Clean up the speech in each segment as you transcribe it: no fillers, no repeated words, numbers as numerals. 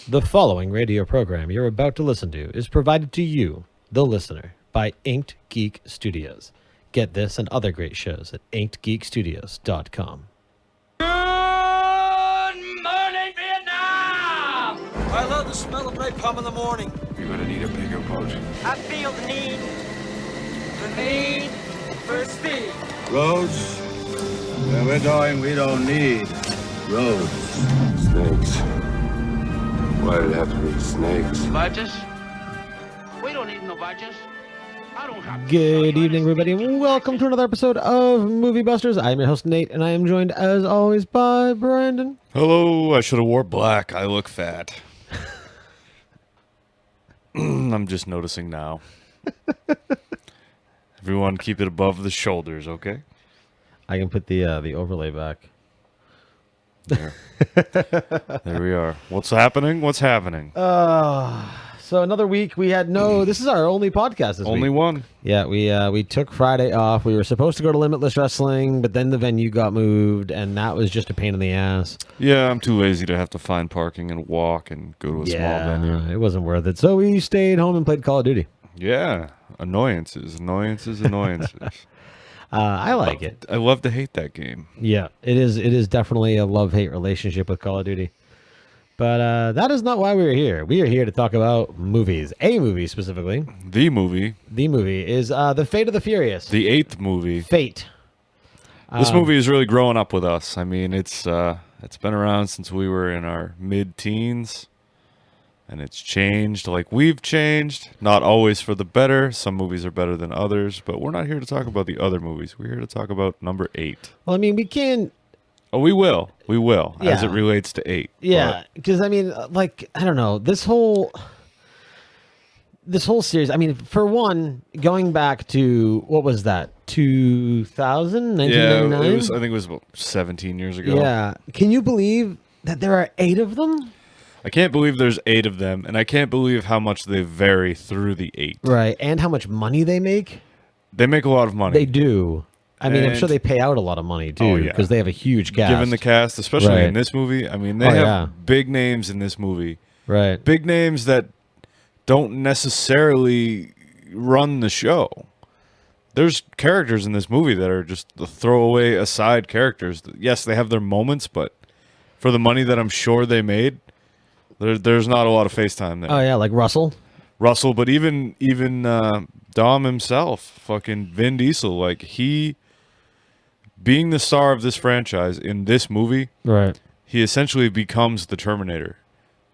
The following radio program you're about to listen to is provided to you, the listener, by Inked Geek Studios. Get this and other great shows at inkedgeekstudios.com. Good morning, Vietnam! I love the smell of napalm in the morning. You're gonna need a bigger boat. I feel the need for speed. Roads? Where we're going, we don't need roads. Snakes. Why did it have to be snakes? Badgers? We don't need no badgers. I don't have. Good evening, everybody, and welcome to another episode of Movie Busters. I'm your host, Nate, and I am joined, as always, by Brandon. Hello, I should have wore black. I look fat. I'm just noticing now. Everyone keep it above the shoulders, okay? I can put the overlay back. There. There we are. What's happening? What's happening? So another week we had this is our only podcast this Only week. one. Yeah, we took Friday off. We were supposed to go to Limitless Wrestling, but then the venue got moved, and that was just a pain in the ass. Yeah, I'm too lazy to have to find parking and walk and go to a small venue. It wasn't worth it. So we stayed home and played Call of Duty. Yeah, annoyances. I like it. I love to hate that game. Yeah, it is definitely a love-hate relationship with Call of Duty. But that is not why we are here. We are here to talk about movies. A movie, specifically. The movie. The movie is The Fate of the Furious. The 8th movie. Fate. This movie is really growing up with us. I mean, it's been around since we were in our mid-teens, and it's changed like we've changed. Not always for the better. Some movies are better than others, but we're not here to talk about the other movies. We're here to talk about number 8. Well, I mean, we can... Oh, we will, as Yeah. it relates to 8. Yeah, because I mean, like, I don't know, this whole series. I mean, for one, going back to what was that? 2000, 1999? Yeah, I think it was about 17 years ago. Yeah, can you believe that there are 8 of them? I can't believe there's 8 of them, and I can't believe how much they vary through the 8. Right, and how much money they make. They make a lot of money. They do. I mean, I'm And- sure they pay out a lot of money too, Oh, yeah. because they have a huge cast. Given the cast, especially Right. in this movie, I mean, they Oh, have yeah. big names in this movie. Right. Big names that don't necessarily run the show. There's characters in this movie that are just the throwaway aside characters. Yes, they have their moments, but for the money that I'm sure they made, there's not a lot of face time there. Oh yeah, like Russell. Russell, but even Dom himself, fucking Vin Diesel, like he being the star of this franchise in this movie, Right. he essentially becomes the Terminator.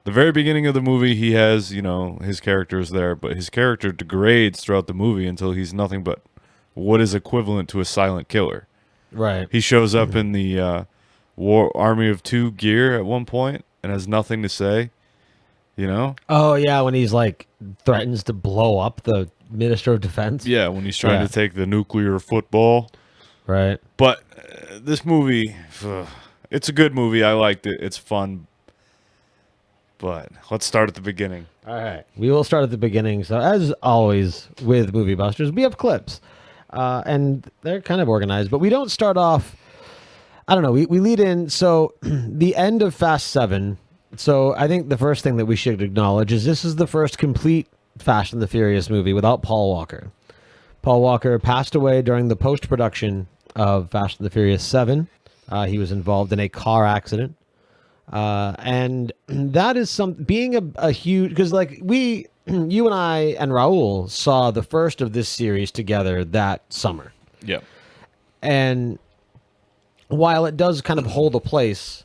The very beginning of the movie, he has, his characters there, but his character degrades throughout the movie until he's nothing but what is equivalent to a silent killer. Right. He shows up in the Army of Two gear at one point and has nothing to say, Oh yeah, when he's like threatens to blow up the Minister of Defense. Yeah, when he's trying Yeah. to take the nuclear football. Right. But this movie, it's a good movie. I liked it. It's fun. But let's start at the beginning. All right. We will start at the beginning. So as always with Movie Busters, we have clips. And they're kind of organized, but we don't start off. I don't know. We lead in. So the end of Fast 7. So I think the first thing that we should acknowledge is this is the first complete Fast and the Furious movie without Paul Walker. Paul Walker passed away during the post-production of Fast and the Furious 7. He was involved in a car accident. And that is being a huge, because like you and I and Raul saw the first of this series together that summer. Yeah. And while it does kind of hold a place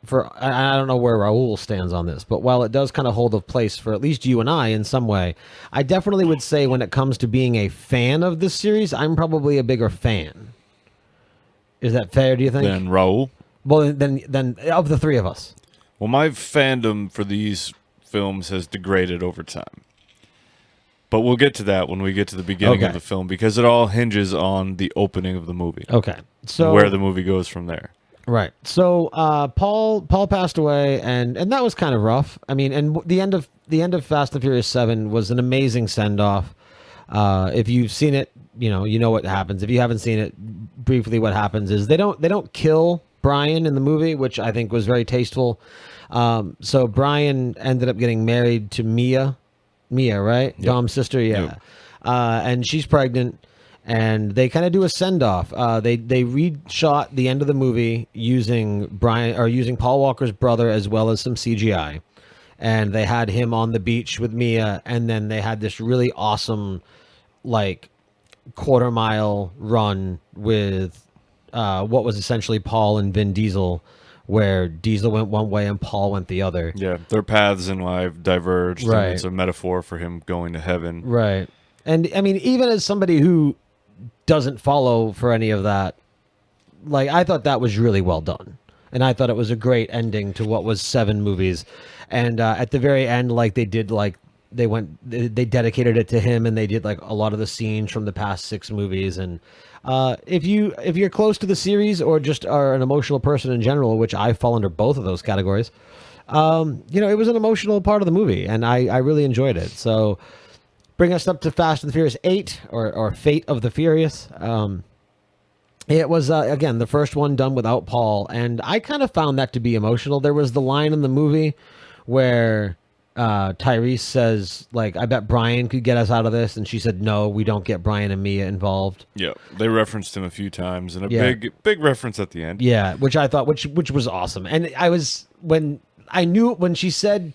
for, I don't know where Raul stands on this, but while it does kind of hold a place for at least you and I in some way, I definitely would say when it comes to being a fan of this series, I'm probably a bigger fan. Is that fair, do you think? Then Raul. Well, then of the three of us. Well, my fandom for these films has degraded over time. But we'll get to that when we get to the beginning of Okay. the film, because it all hinges on the opening of the movie. Okay. So where the movie goes from there. Right. So Paul passed away, and that was kind of rough. I mean, and the end of Fast and Furious 7 was an amazing send off. If you've seen it, you know what happens. If you haven't seen it, briefly, what happens is they don't kill Brian in the movie, which I think was very tasteful. So Brian ended up getting married to Mia, right? Dom's sister, yeah. Yep. And she's pregnant, and they kind of do a send off. They reshot the end of the movie using Paul Walker's brother as well as some CGI, and they had him on the beach with Mia, and then they had this really awesome, like, quarter-mile run with what was essentially Paul and Vin Diesel, where Diesel went one way and Paul went the other. Yeah, their paths in life diverged. Right. And it's a metaphor for him going to heaven. Right. And I mean, even as somebody who doesn't follow for any of that, like, I thought that was really well done. And I thought it was a great ending to what was 7 movies. And at the very end, like, they dedicated it to him, and they did like a lot of the scenes from the past 6 movies. And if you're close to the series or just are an emotional person in general, which I fall under both of those categories, it was an emotional part of the movie, and I really enjoyed it. So bring us up to Fast and the Furious 8 or Fate of the Furious. It was, again, the first one done without Paul, and I kind of found that to be emotional. There was the line in the movie where Tyrese says, like, I bet Brian could get us out of this, and she said, no, we don't get Brian and Mia involved. Yeah, they referenced him a few times, and a Yeah. big reference at the end. Yeah, which I thought, which was awesome. And when she said,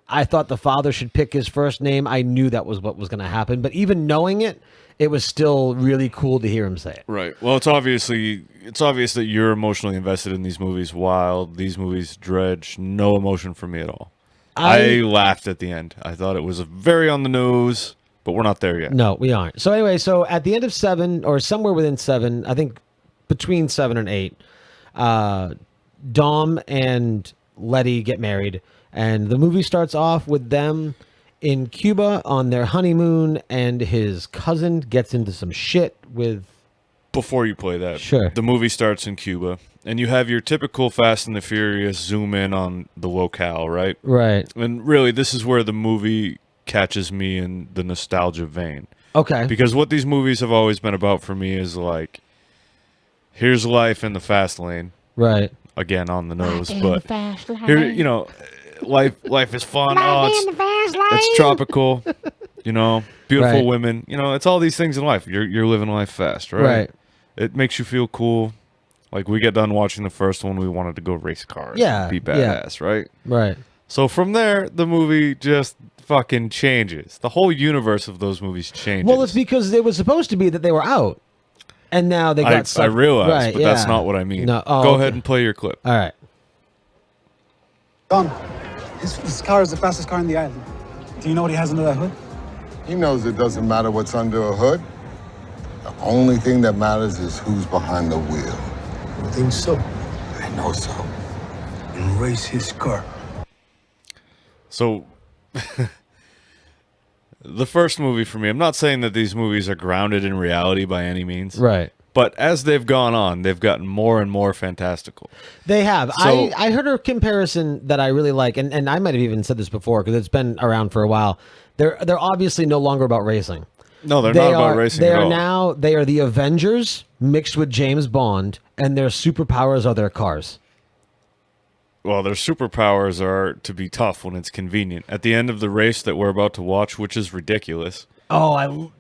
I thought the father should pick his first name, I knew that was what was going to happen. But even knowing it, it was still really cool to hear him say it. Right. Well, it's obvious that you're emotionally invested in these movies, while these movies dredge no emotion for me at all. I laughed at the end. I thought it was very on the nose, but we're not there yet. No, we aren't. So anyway, so at the end of 7, or somewhere within 7, I think between 7 and 8, Dom and Letty get married, and the movie starts off with them in Cuba on their honeymoon, and his cousin gets into some shit with... Before you play that, Sure. The movie starts in Cuba, and you have your typical Fast and the Furious zoom in on the locale, right? Right. And really, this is where the movie catches me in the nostalgia vein. Okay. Because what these movies have always been about for me is like, here's life in the fast lane. Right. Again, on the nose, but here, life is fun. Oh, it's tropical. Beautiful Right. women. It's all these things in life. You're living life fast, right? Right. It makes you feel cool. Like, we get done watching the first one, we wanted to go race cars. Yeah, And be yeah. badass, right? Right. So from there, the movie just fucking changes. The whole universe of those movies changes. Well, it's because it was supposed to be that they were out, and now they got I sucked. realize, Right, but that's not what I mean. No. Oh, Go okay. ahead and play your clip. All right. Don, his car is the fastest car in the island. Do you know what he has under that hood? He knows it doesn't matter what's under a hood. The only thing that matters is who's behind the wheel. You think so? I know so. And race his car. So, the first movie for me, I'm not saying that these movies are grounded in reality by any means. Right. But as they've gone on, they've gotten more and more fantastical. They have. So- I heard a comparison that I really like, and I might have even said this before because it's been around for a while. They're obviously no longer about racing. No, they're not about racing They at are all. now. They are the Avengers mixed with James Bond, and their superpowers are their cars. Well, their superpowers are to be tough when it's convenient. At the end of the race that we're about to watch, which is ridiculous,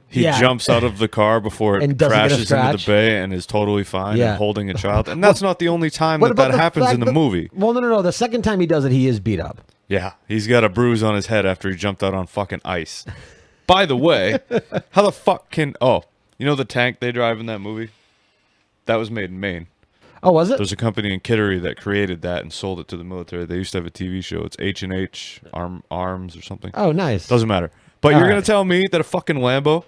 he jumps out of the car before it And doesn't get a crashes into the scratch. bay and is totally fine Yeah. and holding a child. And that's not the only time What that about that the happens fact in the that- movie. Well, no. The second time he does it, he is beat up. Yeah, he's got a bruise on his head after he jumped out on fucking ice. By the way, how the fuck can... Oh, you know the tank they drive in that movie? That was made in Maine. Oh, was it? There's a company in Kittery that created that and sold it to the military. They used to have a TV show. It's H&H Arms or something. Oh, nice. Doesn't matter. But All you're going right. to tell me that a fucking Lambo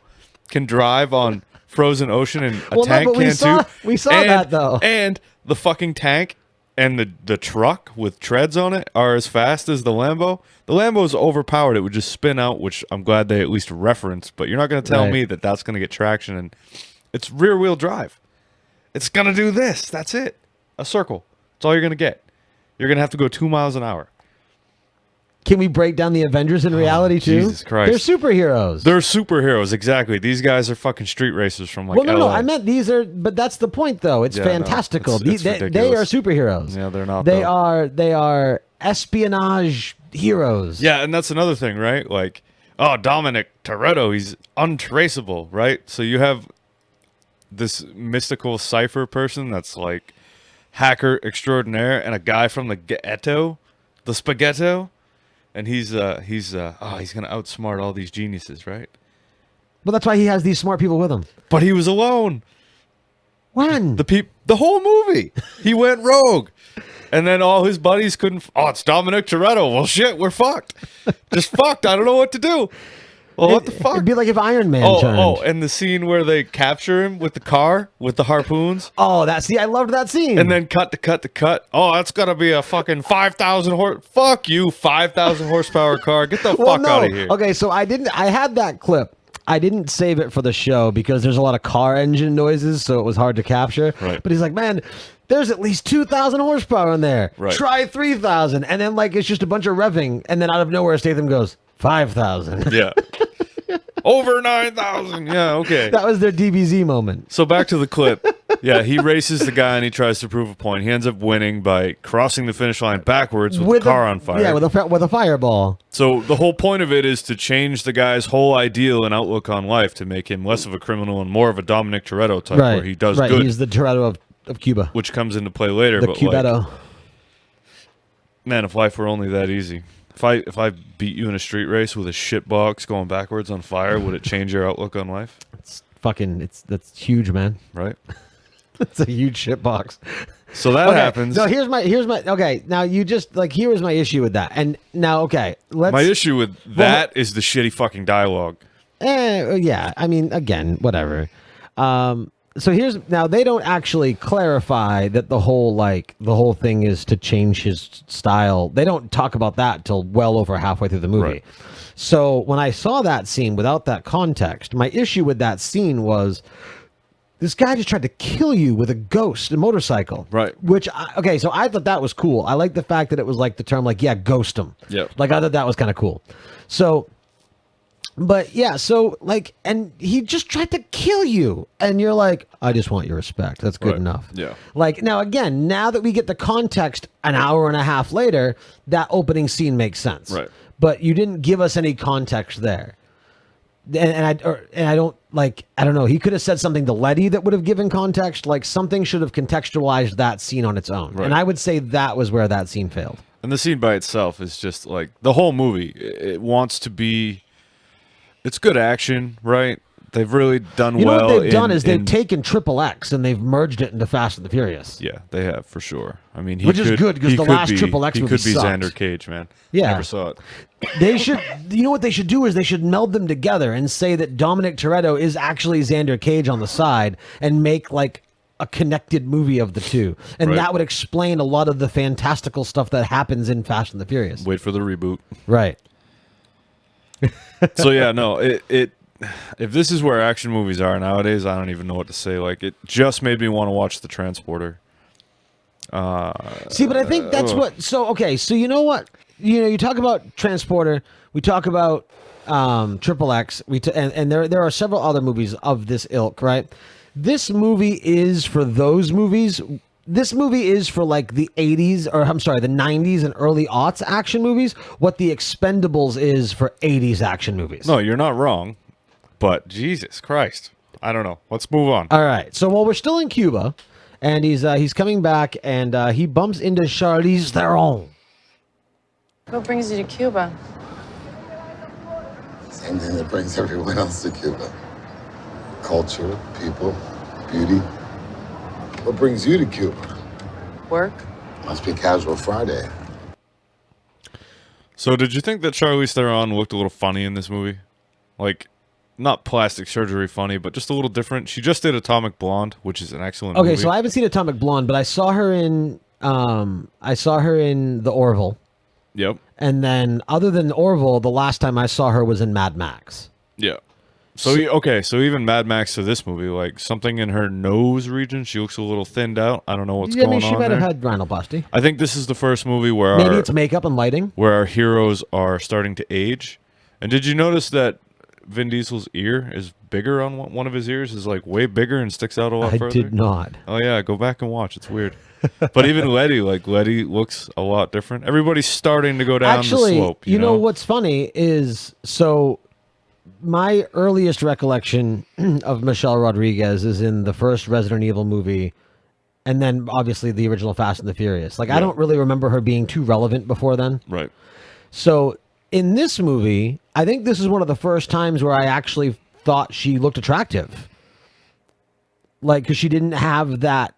can drive on frozen ocean and a Well, no, tank but we can saw- too? we saw And- that, though. And the fucking tank and the truck with treads on it are as fast as the Lambo. The Lambo is overpowered. It would just spin out, which I'm glad they at least referenced. But you're not going to tell Right. me that that's going to get traction. And it's rear-wheel drive. It's going to do this. That's it. A circle. That's all you're going to get. You're going to have to go 2 miles an hour. Can we break down the Avengers in reality too? Jesus Christ. They're superheroes. They're superheroes, exactly. These guys are fucking street racers from like well, no, LA. I meant these are, but that's the point though. It's Yeah, no, fantastical. it's they are ridiculous. superheroes. Yeah, they're not, They though. they are espionage heroes. Yeah, and that's another thing, right? Like, oh, Dominic Toretto, he's untraceable, right? So you have this mystical cipher person that's like hacker extraordinaire and a guy from the ghetto, the spaghetto, and he's gonna outsmart all these geniuses, right? Well, that's why he has these smart people with him. But he was alone. When? The whole movie, he went rogue, and then all his buddies couldn't. Oh, it's Dominic Toretto. Well, shit, we're fucked. Just fucked. I don't know what to do. Well, what the fuck? It'd be like if Iron Man turned. Oh, and the scene where they capture him with the car with the harpoons, Oh, I loved that scene. and then cut. Oh, that's gotta be a fucking 5,000 horse. Fuck you, 5,000 horsepower car. Get the fuck out of here. Okay, so I had that clip. I didn't save it for the show because there's a lot of car engine noises, so it was hard to capture. Right. But he's like, man, there's at least 2,000 horsepower in there. Right. Try 3,000. And then, like, it's just a bunch of revving. And then out of nowhere, Statham goes, 5,000. Yeah. Over 9,000. Yeah, okay. That was their DBZ moment. So back to the clip. Yeah, he races the guy and he tries to prove a point. He ends up winning by crossing the finish line backwards with the car on fire. Yeah, with a fireball. So the whole point of it is to change the guy's whole ideal and outlook on life to make him less of a criminal and more of a Dominic Toretto type, Right. where he does right. good, He's the Toretto of Cuba. which comes into play later. The but Cubetto. like, man, if life were only that easy. If I beat you in a street race with a shit box going backwards on fire, would it change your outlook on life? That's huge, man. Right. It's a huge shit box. So that happens. No, here's my okay. Now you just like here was my issue with that, and now okay, let's. My issue with that is the shitty fucking dialogue. Yeah, I mean, again, whatever. So now they don't actually clarify that the whole thing is to change his style. They don't talk about that till well over halfway through the movie. Right. So when I saw that scene without that context, my issue with that scene was this guy just tried to kill you with a ghost, a motorcycle. Right. So I thought that was cool. I like the fact that it was like the term like, yeah, ghost him. Yep. Like I thought that was kind of cool. So, but yeah, so like, and he just tried to kill you. And you're like, I just want your respect. That's good Right. enough. Yeah. Like now again, now that we get the context an hour and a half later, that opening scene makes sense. Right. But you didn't give us any context there. And I don't know. He could have said something to Letty that would have given context. Like something should have contextualized that scene on its own. Right. And I would say that was where that scene failed. And the scene by itself is just like the whole movie. It wants to be. It's good action, right? They've really done You know well. what they've done in- is they've in- taken Triple X and they've merged it into Fast and the Furious. Yeah, they have for sure. I mean, Which is good, 'cause he the could last be- Triple X he movie could be sucked. Xander Cage, man. Yeah. Never saw it. They should, you know what they should do is they should meld them together and say that Dominic Toretto is actually Xander Cage on the side and make like a connected movie of the two. And Right. that would explain a lot of the fantastical stuff that happens in Fast and the Furious. Wait for the reboot. Right. So yeah, no, it. If this is where action movies are nowadays, I don't even know what to say. Like, it just made me want to watch The Transporter. See, but I think that's what. So okay, so you know what? You talk about Transporter. We talk about Triple X. And there are several other movies of this ilk, right? This movie is for those movies. This movie is for like the 80s, or I'm sorry, the 90s and early aughts action movies. What The Expendables is for 80s action movies. No, you're not wrong. But Jesus Christ, I don't know. Let's move on. All right. So while we're still in Cuba, and he's coming back, and he bumps into Charlize Theron. What brings you to Cuba? Same thing that brings everyone else to Cuba. Culture, people, beauty. What brings you to Cuba? Work? Must be Casual Friday. So did you think that Charlize Theron looked a little funny in this movie? Like, not plastic surgery funny, but just a little different. She just did Atomic Blonde, which is an excellent movie. Okay, so I haven't seen Atomic Blonde, but I saw her in The Orville. Yep. And then other than Orville, the last time I saw her was in Mad Max. Yeah. So even Mad Max to this movie, like something in her nose region, she looks a little thinned out. I don't know what's going on. She might there. have had rhinoplasty. I think this is the first movie where Maybe it's makeup and lighting. where our heroes are starting to age. And did you notice that Vin Diesel's ear is bigger on one of his ears? Is like way bigger and sticks out a lot I further. did not. Oh yeah, go back and watch. It's weird. But even Letty looks a lot different. Everybody's starting to go down Actually, the slope. you know what's funny is my earliest recollection of Michelle Rodriguez is in the first Resident Evil movie, and then obviously the original Fast and the Furious. Like I don't really remember her being too relevant before then. Right. So in this movie, I think this is one of the first times where I actually thought she looked attractive. Like, because she didn't have that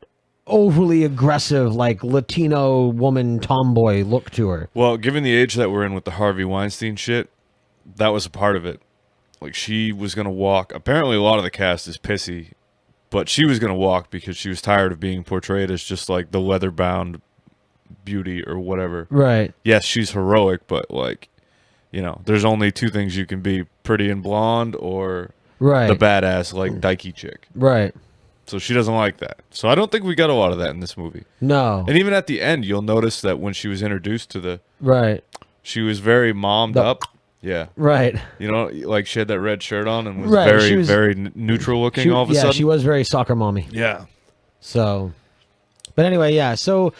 overly aggressive, like, Latino woman tomboy look to her. Well, given the age that we're in with the Harvey Weinstein shit, that was a part of it. Like, she was going to walk. Apparently, a lot of the cast is pissy, but she was going to walk because she was tired of being portrayed as just, like, the leather-bound beauty or whatever. Right. Yes, she's heroic, but, like, you know, there's only two things you can be, pretty and blonde or the badass, like, dykey chick. Right. So she doesn't like that. So I don't think we got a lot of that in this movie. No. And even at the end, you'll notice that when she was introduced to the... Right. She was very mommed up. Yeah. Right. You know, like she had that red shirt on and was Right, very, she was- very neutral looking all of a sudden. Yeah, she was very soccer mommy. Yeah. So, but anyway, yeah. So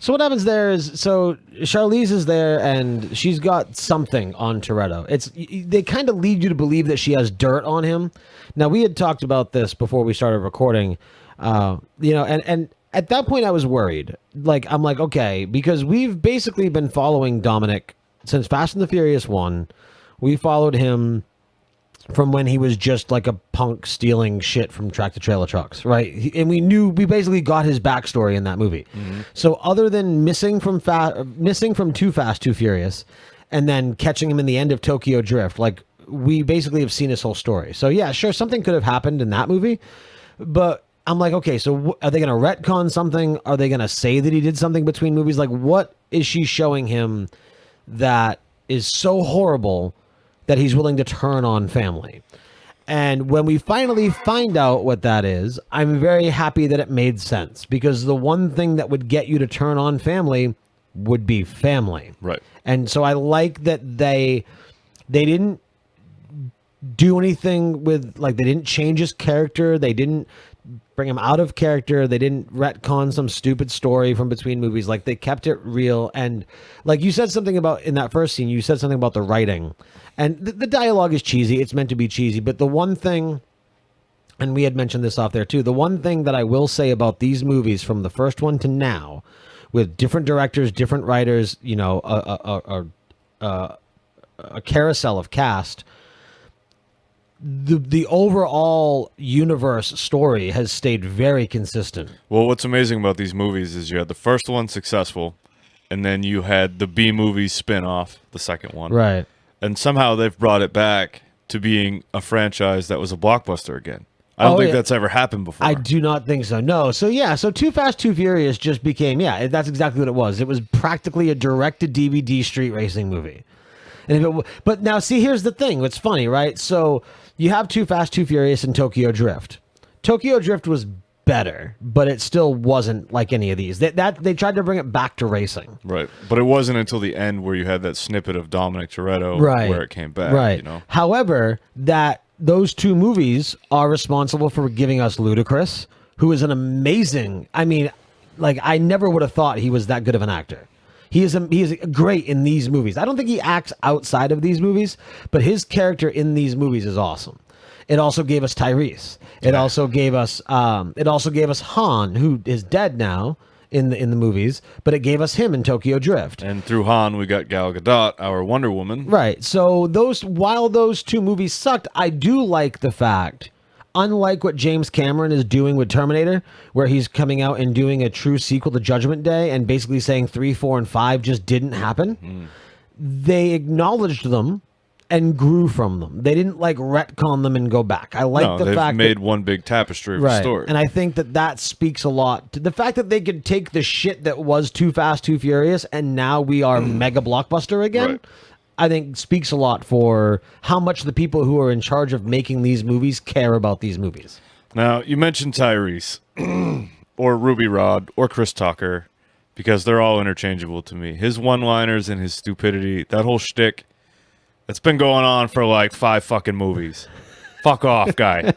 what happens there is, so Charlize is there and she's got something on Toretto. They kind of lead you to believe that she has dirt on him. Now, we had talked about this before we started recording, you know, and at that point I was worried. Like, I'm like, okay, because we've basically been following Dominic since Fast and the Furious 1. We followed him from when he was just like a punk stealing shit from tractor trailer trucks, right? And we basically got his backstory in that movie. Mm-hmm. So other than missing from Too Fast, Too Furious, and then catching him in the end of Tokyo Drift, like we basically have seen his whole story. So yeah, sure, something could have happened in that movie, but I'm like, okay, so are they going to retcon something? Are they going to say that he did something between movies? Like, what is she showing him that is so horrible that he's willing to turn on family? And when we finally find out what that is, I'm very happy that it made sense, because the one thing that would get you to turn on family would be family. Right. And so I like that they didn't do anything with, like, they didn't change his character. They didn't bring him out of character. They didn't retcon some stupid story from between movies. Like, they kept it real. And like you said something about in that first scene, you said something about the writing, and the dialogue is cheesy. It's meant to be cheesy. But the one thing, and we had mentioned this off there too, the one thing that I will say about these movies from the first one to now, with different directors, different writers, you know, a carousel of cast, the overall universe story has stayed very consistent. Well, what's amazing about these movies is you had the first one successful, and then you had the B-movie spin-off, the second one. Right. And somehow they've brought it back to being a franchise that was a blockbuster again. I don't think that's ever happened before. I do not think so. No. So yeah, so Too Fast, Too Furious just became, yeah, that's exactly what it was. It was practically a direct-to-DVD street racing movie. And but now, see, here's the thing. It's funny, right? So you have Too Fast, Too Furious and Tokyo Drift. Tokyo Drift was better, but it still wasn't like any of these. They tried to bring it back to racing. Right. But it wasn't until the end where you had that snippet of Dominic Toretto where it came back. Right. You know? However, those two movies are responsible for giving us Ludacris, who is an amazing, I mean, like, I never would have thought he was that good of an actor. He is great in these movies. I don't think he acts outside of these movies, but his character in these movies is awesome. It also gave us Tyrese. It also gave us Han, who is dead now in the movies, but it gave us him in Tokyo Drift. And through Han, we got Gal Gadot, our Wonder Woman. Right. So while those two movies sucked, I do like the fact, unlike what James Cameron is doing with Terminator, where he's coming out and doing a true sequel to Judgment Day and basically saying 3, 4, and 5 just didn't happen, they acknowledged them and grew from them. They didn't like retcon them and go back. I like the fact they've made one big tapestry of a story. And I think that speaks a lot to the fact that they could take the shit that was Too Fast, Too Furious, and now we are mega blockbuster again. Right. I think speaks a lot for how much the people who are in charge of making these movies care about these movies. Now, you mentioned Tyrese or Ruby Rod or Chris Tucker because they're all interchangeable to me. His one-liners and his stupidity, that whole shtick, it's been going on for like 5 fucking movies. Fuck off, guy.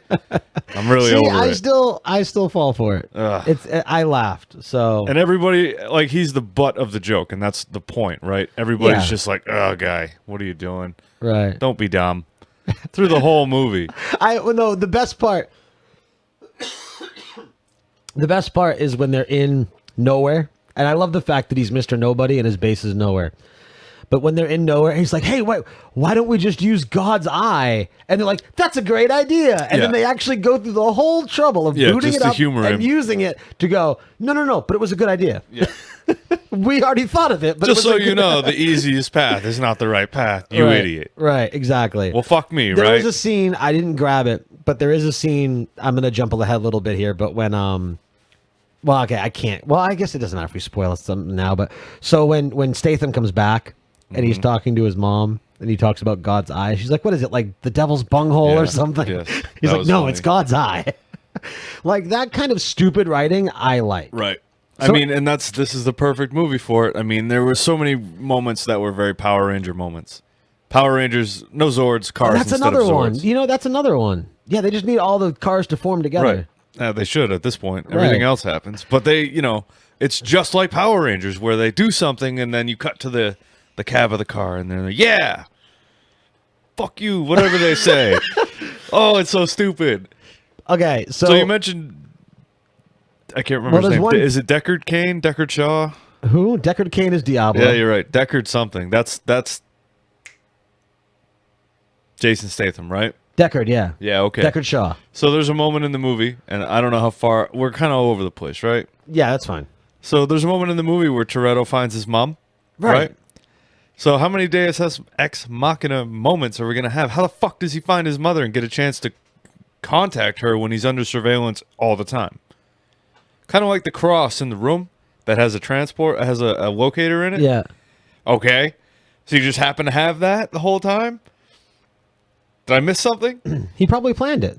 I'm really over it. I still fall for it. Ugh. I laughed. So And everybody, like, he's the butt of the joke, and that's the point, right? Everybody's Yeah. just like, oh, guy, what are you doing? right. Don't be dumb. Through the whole movie. No, the best part. The best part is when they're in nowhere, and I love the fact that he's Mr. Nobody and his base is nowhere. But when they're in nowhere, he's like, "Hey, why don't we just use God's eye?" And they're like, "That's a great idea." And then Yeah. they actually go through the whole trouble of Yeah, booting just it to up humor and him. using it to go, "No, but it was a good idea." Yeah. We already thought of it, but Just it was so a you good- know, the easiest path is not the right path, you Right, idiot. Right, exactly. Well, fuck me, There right? is a scene, I didn't grab it, but there is a scene, I'm going to jump ahead a little bit here, but when, well, okay, I can't. Well, I guess it doesn't matter if we spoil it something now, but so when Statham comes back and Mm-hmm. he's talking to his mom and he talks about God's eye, she's like, what is it, like the devil's bunghole Yeah, or something? yes, He's that like, was no, funny. it's God's eye. Like that kind of stupid writing, I like. Right. I So- mean, and this is the perfect movie for it. I mean, there were so many moments that were very Power Ranger moments. Power Rangers, no Zords, cars That's instead another of Zords. one. You know, that's another one. Yeah, they just need all the cars to form together. Right. They should at this point. Everything Right. else happens. But they, it's just like Power Rangers where they do something and then you cut to the cab of the car and they're like, yeah, fuck you, whatever they say. Oh, it's so stupid. Okay, So you mentioned, I can't remember his there's name. one- Is it Deckard Cain? Deckard Shaw? who? Deckard Cain is Diablo. Yeah, you're right. Deckard something. That's Jason Statham, right? Deckard, yeah. Yeah, okay. Deckard Shaw. So there's a moment in the movie, and I don't know how far, we're kind of all over the place, right? Yeah, that's fine. So there's a moment in the movie where Toretto finds his mom, Right. So how many Deus Ex Machina moments are we going to have? How the fuck does he find his mother and get a chance to contact her when he's under surveillance all the time? Kind of like the cross in the room that has a locator in it. Yeah. Okay. So you just happen to have that the whole time? Did I miss something? He probably planned it.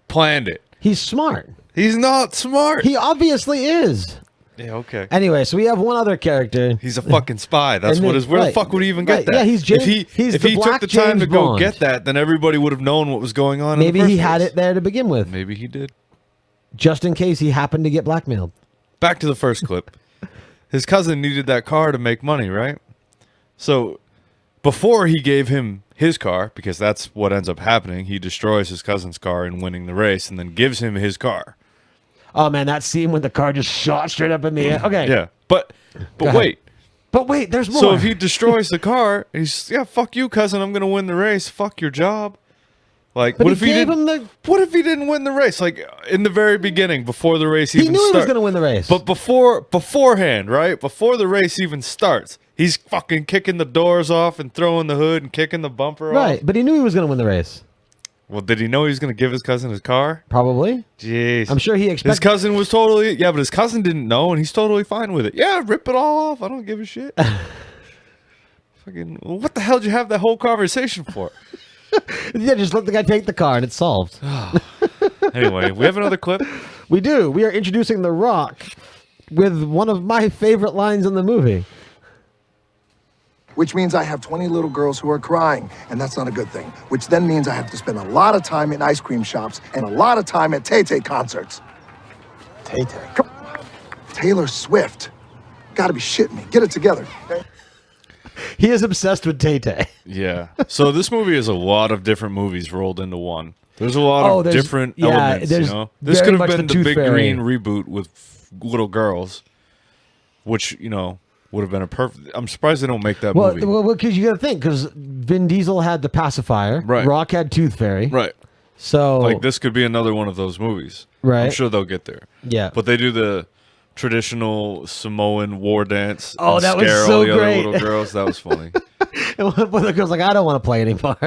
Planned it. He's smart. He's not smart. He obviously is. Yeah, okay. Anyway, so we have one other character. He's a fucking spy. That's And what then- is. Where the right, fuck would he even get right, that? yeah, he's James- if he's if the he took Black the time to James go Bond. get that, then everybody would have known what was going on. Maybe in the he first had place. it there to begin with, Maybe he did. just in case he happened to get blackmailed. Back to the first clip. His cousin needed that car to make money, right? So before he gave him his car, because that's what ends up happening, he destroys his cousin's car in winning the race and then gives him his car. Oh man, that scene when the car just shot straight up in the air. Okay. Yeah. But ahead. wait. But wait, there's more. So if he destroys the car, he's fuck you, cousin. I'm gonna win the race. Fuck your job. Like, But what he if he gave didn't? him What if he didn't win the race? Like in the very beginning, before the race he even knew he was starts. going to win the race. But beforehand, right? Before the race even starts, he's fucking kicking the doors off and throwing the hood and kicking the bumper right, off. but he knew he was going to win the race. Well, did he know he was gonna give his cousin his car? Probably. Jeez. I'm sure he His expected. cousin was totally but his cousin didn't know, and he's totally fine with it. Yeah, rip it all off. I don't give a shit. Fucking, what the hell did you have that whole conversation for? Yeah, just let the guy take the car and it's solved. Anyway, we have another clip. We do. We are introducing The Rock with one of my favorite lines in the movie. Which means I have 20 little girls who are crying, and that's not a good thing. Which then means I have to spend a lot of time in ice cream shops and a lot of time at Tay-Tay concerts. Tay-Tay. Come Taylor Swift. Gotta be shitting me. Get it together. He is obsessed with Tay-Tay. Yeah. So this movie is a lot of different movies rolled into one. There's a lot of there's- different yeah, elements, there's This very could have much been the the Tooth Big Fairy. Green reboot with little girls, which, would have been a perfect... I'm surprised they don't make that movie. Well, because you got to think, because Vin Diesel had the pacifier, Right. Rock had Tooth Fairy, Right. so Like, this could be another one of those movies. Right. I'm sure they'll get there. Yeah. But they do the traditional Samoan war dance. Oh, and that was scare so all the great. other little girls. That was funny. And one of the girls like, I don't want to play anymore.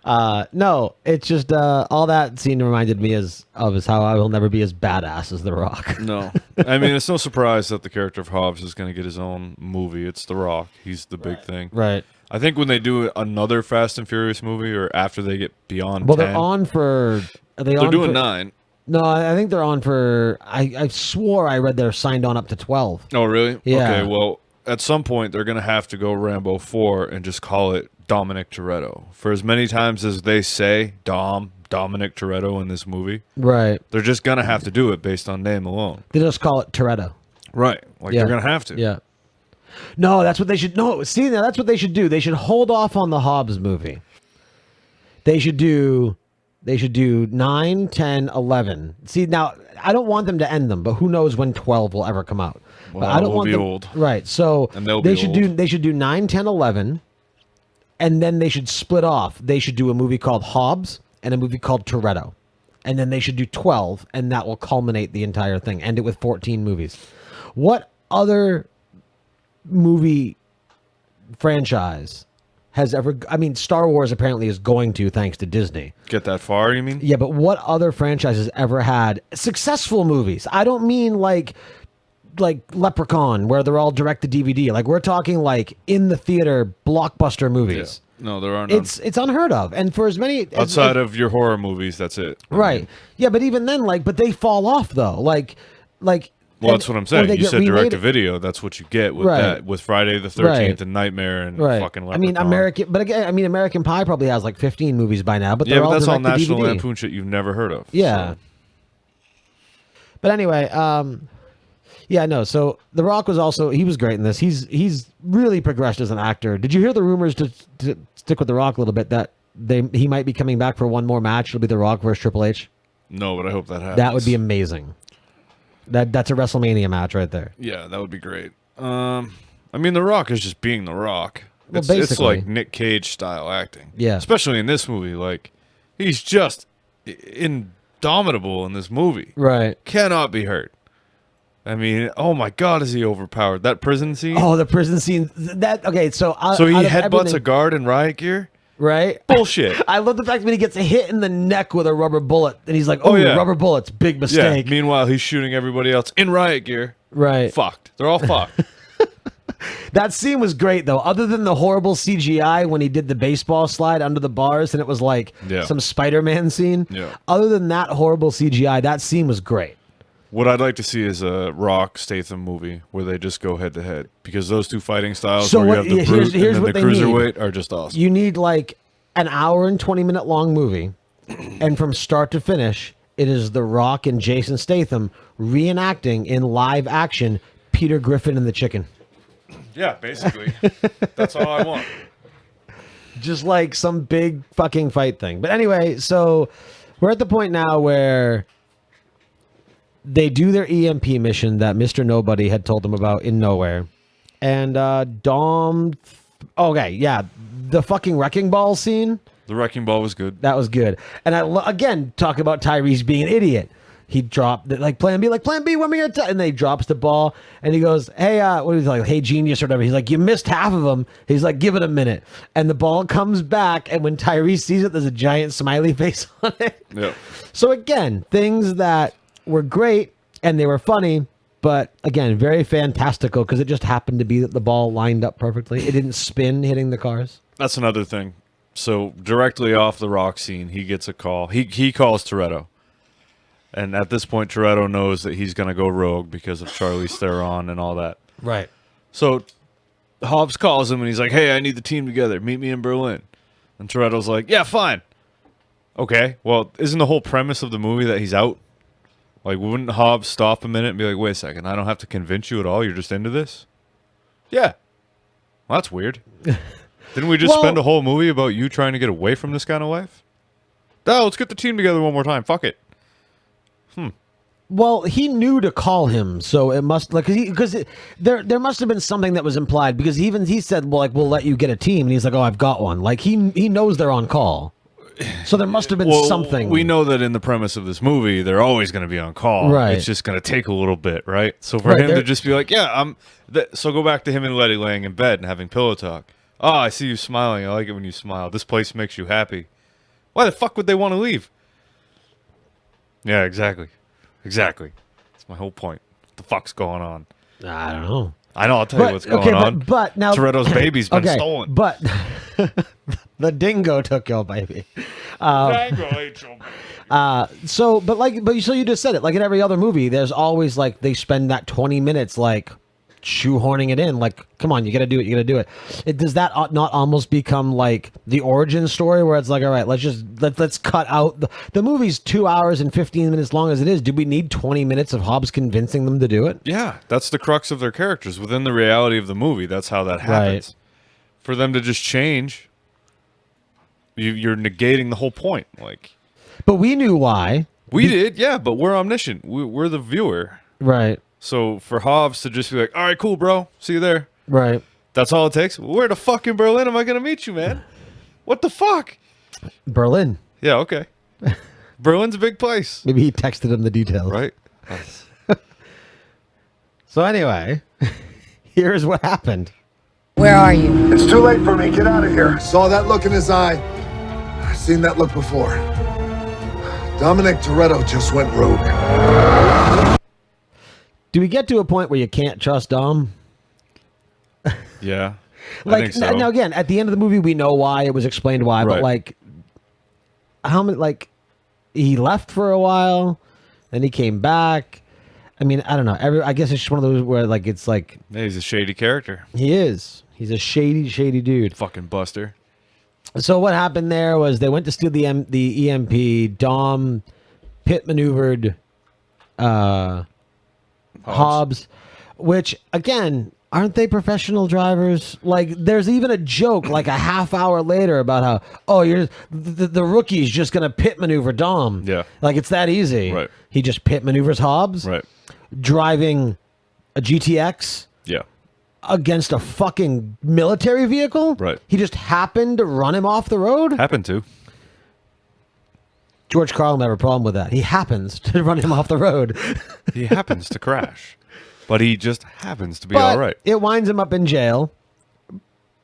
No, it's just all that scene reminded me of how I will never be as badass as The Rock. No. I mean, it's no surprise that the character of Hobbs is going to get his own movie. It's The Rock. He's the big thing. Right. I think when they do another Fast and Furious movie, or after they get beyond Well, 10, they're on for. they're doing 9. No, I think they're on for. I swore I read they're signed on up to 12. Oh, really? Yeah. Okay, well, at some point, they're going to have to go Rambo 4 and just call it Dominic Toretto. For as many times as they say Dominic Toretto in this movie, Right. they're just going to have to do it based on name alone. They just call it Toretto. Right. Like, Yeah. they're going to have to. Yeah. No, that's what they should. No, see, now that's what they should do. They should hold off on the Hobbs movie. They should do 9, 10, 11. See, now I don't want them to end them, but who knows when 12 will ever come out. Well, but I don't we'll want be them, old. Right. So And they'll they be should old. do 9, 10, 11, and then they should split off. They should do a movie called Hobbs and a movie called Toretto. And then they should do 12, and that will culminate the entire thing. End it with 14 movies. What other movie franchise has ever... I mean, Star Wars apparently is going to, thanks to Disney. Get that far, you mean? Yeah, but what other franchise has ever had successful movies? I don't mean like Leprechaun, where they're all direct to DVD. Like, we're talking like in the theater blockbuster movies. No, there are none. It's unheard of. And for as many Outside of your horror movies, that's it. right. Yeah, but even then, but they fall off though. Well, that's what I'm or saying. they You get said remade- direct to video. That's what you get with Right. that, with Friday the 13th Right. and Nightmare and Right. fucking I Leprechaun. mean, American Pie probably has like 15 movies by now, but they're yeah, but all that's all direct to National DVD. Lampoon shit you've never heard of. Yeah. so. But anyway, yeah, no. So The Rock he was great in this. He's really progressed as an actor. Did you hear the rumors to stick with The Rock a little bit that he might be coming back for one more match? It'll be The Rock versus Triple H. No, but I hope that happens. That would be amazing. That's a WrestleMania match right there. Yeah, that would be great. I mean, The Rock is just being The Rock. Well, It's basically. like Nick Cage style acting. Yeah. Especially in this movie. Like, he's just indomitable in this movie. Right. Cannot be hurt. I mean, oh my God, is he overpowered? That prison scene? Oh, the prison scene. So so he out of headbutts everything- a guard in riot gear? Right? Bullshit. I love the fact when he gets hit in the neck with a rubber bullet, and he's like, Oh, "Oh, yeah. rubber bullets, big Yeah. mistake." Meanwhile, he's shooting everybody else in riot gear. Right. Fucked. They're all fucked. That scene was great, though. Other than the horrible CGI when he did the baseball slide under the bars, and it was like Yeah. some Spider-Man scene. Yeah. Other than that horrible CGI, that scene was great. What I'd like to see is a Rock Statham movie where they just go head to head, because those two fighting styles, So where what- you have the here's- brute here's and what then the they need. cruiserweight, are just awesome. You need like an hour and 20-minute long movie, and from start to finish, it is The Rock and Jason Statham reenacting in live action Peter Griffin and the Chicken. Yeah, basically. That's all I want. Just like some big fucking fight thing. But anyway, so we're at the point now where they do their EMP mission that Mr. Nobody had told them about in Nowhere. And Dom... Okay, yeah. The fucking wrecking ball scene, The Wrecking Ball was good. that was good. And again, talk about Tyrese being an idiot. He dropped Plan B, Plan B, when we gonna and then he drops the ball and he goes, "Hey, what is he like? Hey, genius or whatever." He's like, "You missed half of them." He's like, "Give it a minute." And the ball comes back, and when Tyrese sees it, there's a giant smiley face on it. Yeah. So again, things that were great and they were funny, but again, very fantastical because it just happened to be that the ball lined up perfectly. It didn't spin hitting the cars. That's another thing. So directly off the Rock scene, he gets a call. He calls Toretto. And at this point, Toretto knows that he's going to go rogue because of Charlize Theron and all that. Right. So Hobbs calls him and he's like, "Hey, I need the team together. Meet me in Berlin." And Toretto's like, "Yeah, fine." Okay, well, isn't the whole premise of the movie that he's out? Like, wouldn't Hobbs stop a minute and be like, "Wait a second, I don't have to convince you at all? You're just into this?" Yeah. Well, that's weird. Didn't we just Well- spend a whole movie about you trying to get away from this kind of life? No, let's get the team together one more time. Fuck it. Well, he knew to call him, so it must there must have been something that was implied because he said, "Well, we'll let you get a team," and he's like, "Oh, I've got one." Like he knows they're on call, so there must have been Well, something. we know that in the premise of this movie, they're always going to be on call. Right. It's just going to take a little bit, right? So for Right, him to they're- just be like, "Yeah, so go back to him and Letty laying in bed and having pillow talk. Oh, I see you smiling. I like it when you smile. This place makes you happy. Why the fuck would they want to leave? Yeah, exactly. Exactly. That's my whole point. What the fuck's going on? I don't know. I know, I'll tell you what's going on. But now Toretto's baby's been okay, stolen. But the dingo took your baby. So you just said it. Like in every other movie, there's always like they spend that 20 minutes like shoehorning it in. Like, come on, you got to do it. You got to do it. Does that not almost become like the origin story where it's like, all right, let's cut out the movie's 2 hours and 15 minutes long as it is. Do we need 20 minutes of Hobbs convincing them to do it? Yeah, that's the crux of their characters within the reality of the movie. That's how that happens. Right. For them to just change, you're negating the whole point. Like, but we knew why. We did, yeah, but we're omniscient. We're the viewer. Right. So for Hobbs to just be like, all right, cool, bro. See you there. Right. That's all it takes. Where the fuck in Berlin am I going to meet you, man? What the fuck? Berlin. Yeah, okay. Berlin's a big place. Maybe he texted him the details. Right. So anyway, here's what happened. Where are you? It's too late for me. Get out of here. Saw that look in his eye. I've seen that look before. Dominic Toretto just went rogue. Do we get to a point where you can't trust Dom? Yeah. Like, I think so. now again, at the end of the movie, we know why. It was explained why. But Right. like, how many? Like, he left for a while, then he came back. I mean, I don't know. I guess it's just one of those where like it's like Yeah, he's a shady character. he is. He's a shady dude. Fucking Buster. So what happened there was they went to steal the EMP. Dom pit maneuvered Hobbs, which again, aren't they professional drivers? Like, there's even a joke like a half hour later about how you're the rookie's just gonna pit maneuver Dom. Yeah, like it's that easy. Right. He just pit maneuvers Hobbs. Right. Driving a GTX. Yeah. Against a fucking military vehicle. Right. He just happened to run him off the road. Happened to. George Carlin have a problem with that. He happens to run him off the road. He happens to crash, but he just happens to be But all right. it winds him up in jail.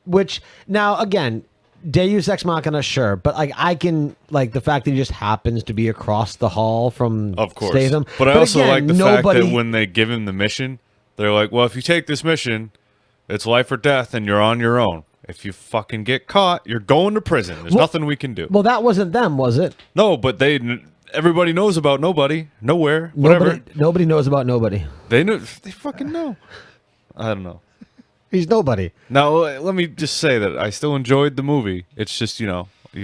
Which now again, Deus Ex Machina, sure, but like I can like the fact that he just happens to be across the hall from Of course. Statham. But I also again, like the fact that when they give him the mission, they're like, well, if you take this mission, it's life or death and you're on your own. If you fucking get caught, you're going to prison. There's nothing we can do. Well, that wasn't them, was it? No, but everybody knows about nobody, nowhere, whatever. Nobody knows about nobody. They fucking know. I don't know. He's nobody. Now, let me just say that I still enjoyed the movie. It's just, you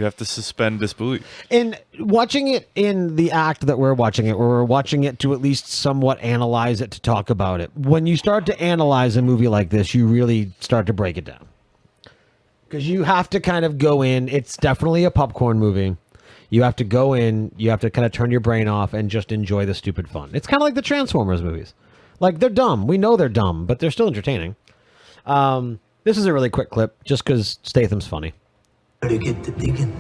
have to suspend disbelief. In watching it in the act that we're watching it, where we're watching it to at least somewhat analyze it, to talk about it. When you start to analyze a movie like this, you really start to break it down. Because you have to kind of go in. It's definitely a popcorn movie. You have to go in. You have to kind of turn your brain off and just enjoy the stupid fun. It's kind of like the Transformers movies. Like, they're dumb. We know they're dumb, but they're still entertaining. This is a really quick clip, just because Statham's funny. Where to get the digging?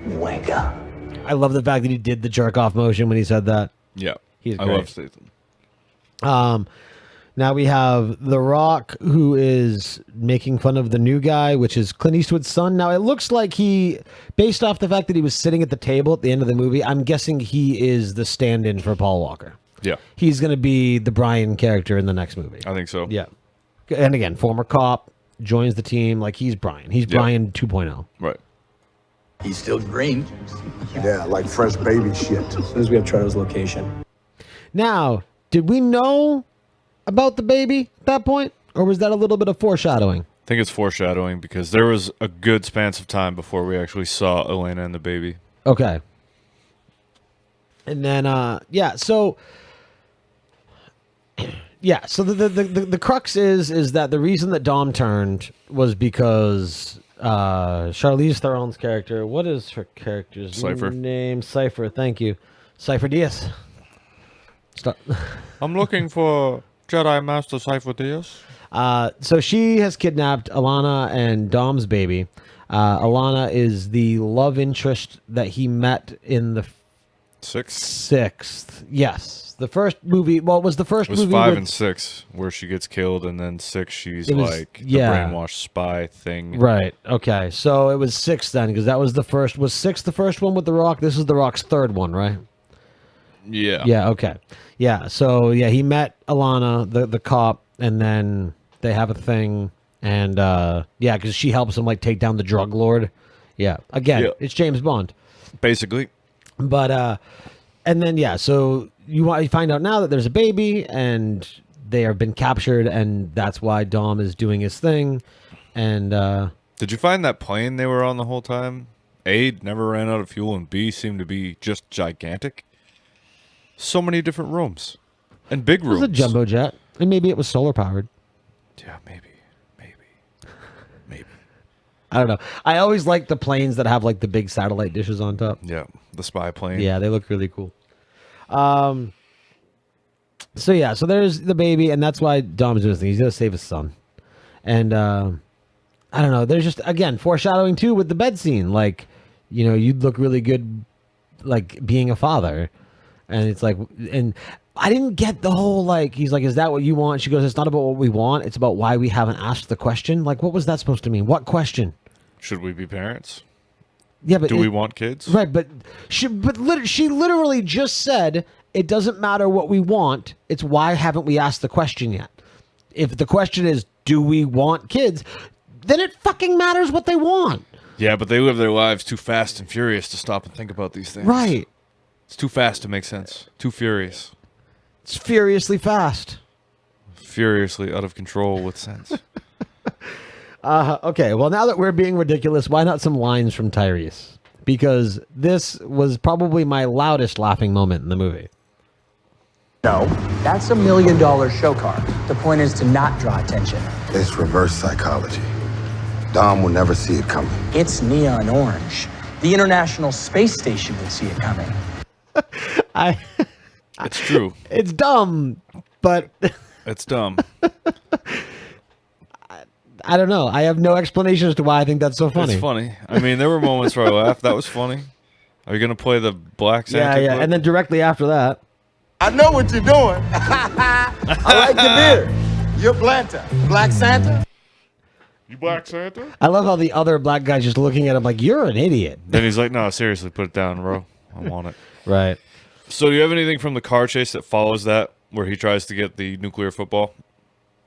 Wanker. I love the fact that he did the jerk off motion when he said that. Yeah, he's I great. love Statham. Now we have The Rock, who is making fun of the new guy, which is Clint Eastwood's son. Now it looks like based off the fact that he was sitting at the table at the end of the movie, I'm guessing he is the stand-in for Paul Walker. Yeah. He's going to be the Brian character in the next movie. I think so. Yeah. And again, former cop, joins the team. Like, he's Brian. He's Brian 2.0. Right. He's still green. Yeah, like fresh baby shit. As soon as we have Trotto's location. Now, did we know about the baby at that point? Or was that a little bit of foreshadowing? I think it's foreshadowing because there was a good span of time before we actually saw Elena and the baby. Okay. And then, so... Yeah, so the crux is that the reason that Dom turned was because Charlize Theron's character, what is her character's Cypher. name? Cypher, thank you. Cypher Diaz. Stop. I'm looking for Jedi Master Cypher Diaz. So she has kidnapped Alana and Dom's baby. Alana is the love interest that he met in the Sixth. Yes. The first movie, well, it was the first It was movie 5 with- and 6 where she gets killed, and then 6 she's It was- like yeah. the brainwashed spy thing. Right. Okay. So it was 6 then, because that was the first. Was 6 the first one with The Rock? This is The Rock's third one, right? Yeah. Yeah. Okay. Yeah. So yeah, he met Alana, the cop, and then they have a thing, and yeah, because she helps him like take down the drug lord. Yeah. Again, Yeah. it's James Bond. Basically. But and then yeah, so you find out now that there's a baby, and they have been captured, and that's why Dom is doing his thing. And Did you find that plane they were on the whole time? A, never ran out of fuel, and B, seemed to be just gigantic. So many different rooms. And big it was rooms. a jumbo jet, and maybe it was solar powered. Yeah, maybe. I don't know. I always like the planes that have like the big satellite dishes on top. Yeah, the spy plane. Yeah, they look really cool. So yeah, so there's the baby, and that's why Dom's doing this thing. He's gonna save his son. And I don't know. There's just again foreshadowing too with the bed scene. Like, you know, you'd look really good, like being a father. And it's like, and I didn't get the whole like. He's like, "Is that what you want?" She goes, "It's not about what we want. It's about why we haven't asked the question." Like, what was that supposed to mean? What question? Should we be parents? Yeah, but Do we want kids? Right, but she literally just said it doesn't matter what we want. It's why haven't we asked the question yet? If the question is, do we want kids? Then it fucking matters what they want. Yeah, but they live their lives too fast and furious to stop and think about these things. Right. It's too fast to make sense. Too furious. It's furiously fast. Furiously out of control with sense. Okay, well, now that we're being ridiculous, why not some lines from Tyrese? Because this was probably my loudest laughing moment in the movie. No, that's $1 million show car. The point is to not draw attention. It's reverse psychology. Dom will never see it coming. It's neon orange. The International Space Station would see it coming. It's true. It's dumb, but It's dumb. I don't know. I have no explanation as to why I think that's so funny. It's funny. I mean, there were moments where I laughed. That was funny. Are you going to play the Black Santa? Yeah. clip? And then directly after that, I know what you're doing. I like your beard. You're Blanta. Black Santa? You Black Santa? I love how the other black guy's just looking at him like, you're an idiot. Then he's like, no, seriously, put it down, bro. I want it. Right. So do you have anything from the car chase that follows that where he tries to get the nuclear football?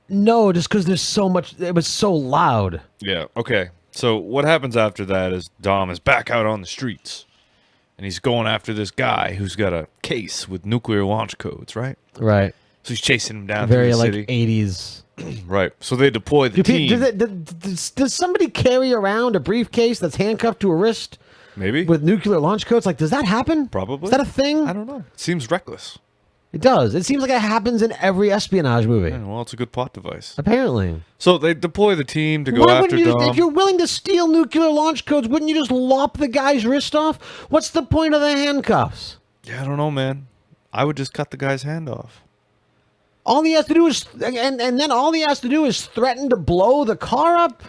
No, just because there's so much. It was so loud. Yeah, okay. So what happens after that is Dom is back out on the streets. And he's going after this guy who's got a case with nuclear launch codes, right? Right. So he's chasing him down Very through the like city. 80s. Right. So they deploy the team. Does somebody carry around a briefcase that's handcuffed to a wrist? Maybe. With nuclear launch codes? Like, does that happen? Probably. Is that a thing? I don't know. It seems reckless. It does. It seems like it happens in every espionage movie. Yeah, well, it's a good plot device. Apparently. So they deploy the team to go Why after wouldn't you Dom. if you're willing to steal nuclear launch codes, wouldn't you just lop the guy's wrist off? What's the point of the handcuffs? Yeah, I don't know, man. I would just cut the guy's hand off. All he has to do is, and then all he has to do is threaten to blow the car up.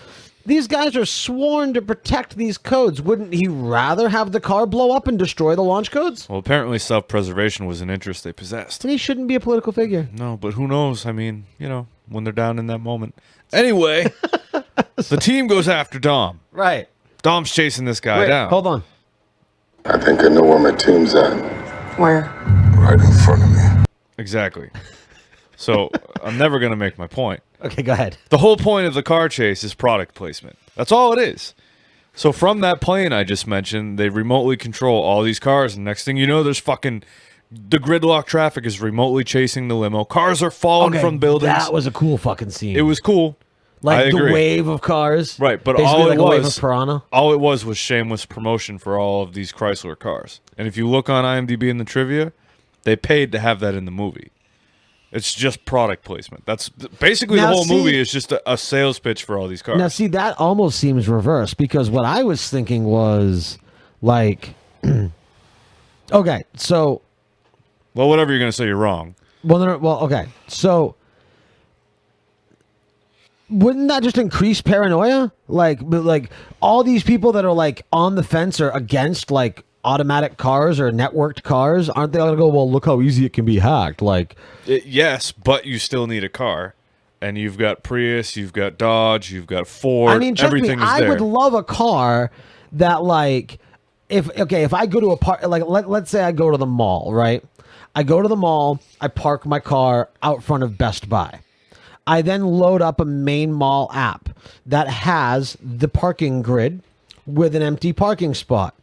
These guys are sworn to protect these codes. Wouldn't he rather have the car blow up and destroy the launch codes? Well, apparently self-preservation was an interest they possessed. He shouldn't be a political figure. No, but who knows? I mean, you know, when they're down in that moment. Anyway, the team goes after Dom. Right. Dom's chasing this guy Wait, down. hold on. I think I know where my team's at. Where? Right in front of me. Exactly. So I'm never going to make my point. Okay, go ahead. The whole point of the car chase is product placement. That's all it is. So from that plane I just mentioned, they remotely control all these cars. And next thing you know, there's fucking... The gridlock traffic is remotely chasing the limo. Cars are falling from buildings. That was a cool fucking scene. It was cool. Like I the agree. wave of cars. Right, but Basically all like it a wave was... of piranha. All it was shameless promotion for all of these Chrysler cars. And if you look on IMDb in the trivia, they paid to have that in the movie. It's just product placement. That's basically Now, the whole see- movie is just a sales pitch for all these cars. Now, see, that almost seems reverse because what I was thinking was like, okay, so, Well, whatever you're going to say, you're wrong. okay, so wouldn't that just increase paranoia? Like all these people that are like on the fence are against like automatic cars or networked cars, aren't they all gonna go, well, look how easy it can be hacked? Like, Yes, but you still need a car. And you've got Prius, you've got Dodge, you've got Ford. I mean, trust everything me, is I there. would love a car that, like, if I go to a park, like, let's say I go to the mall, right? I go to the mall, I park my car out front of Best Buy. I then load up a main mall app that has the parking grid with an empty parking spot.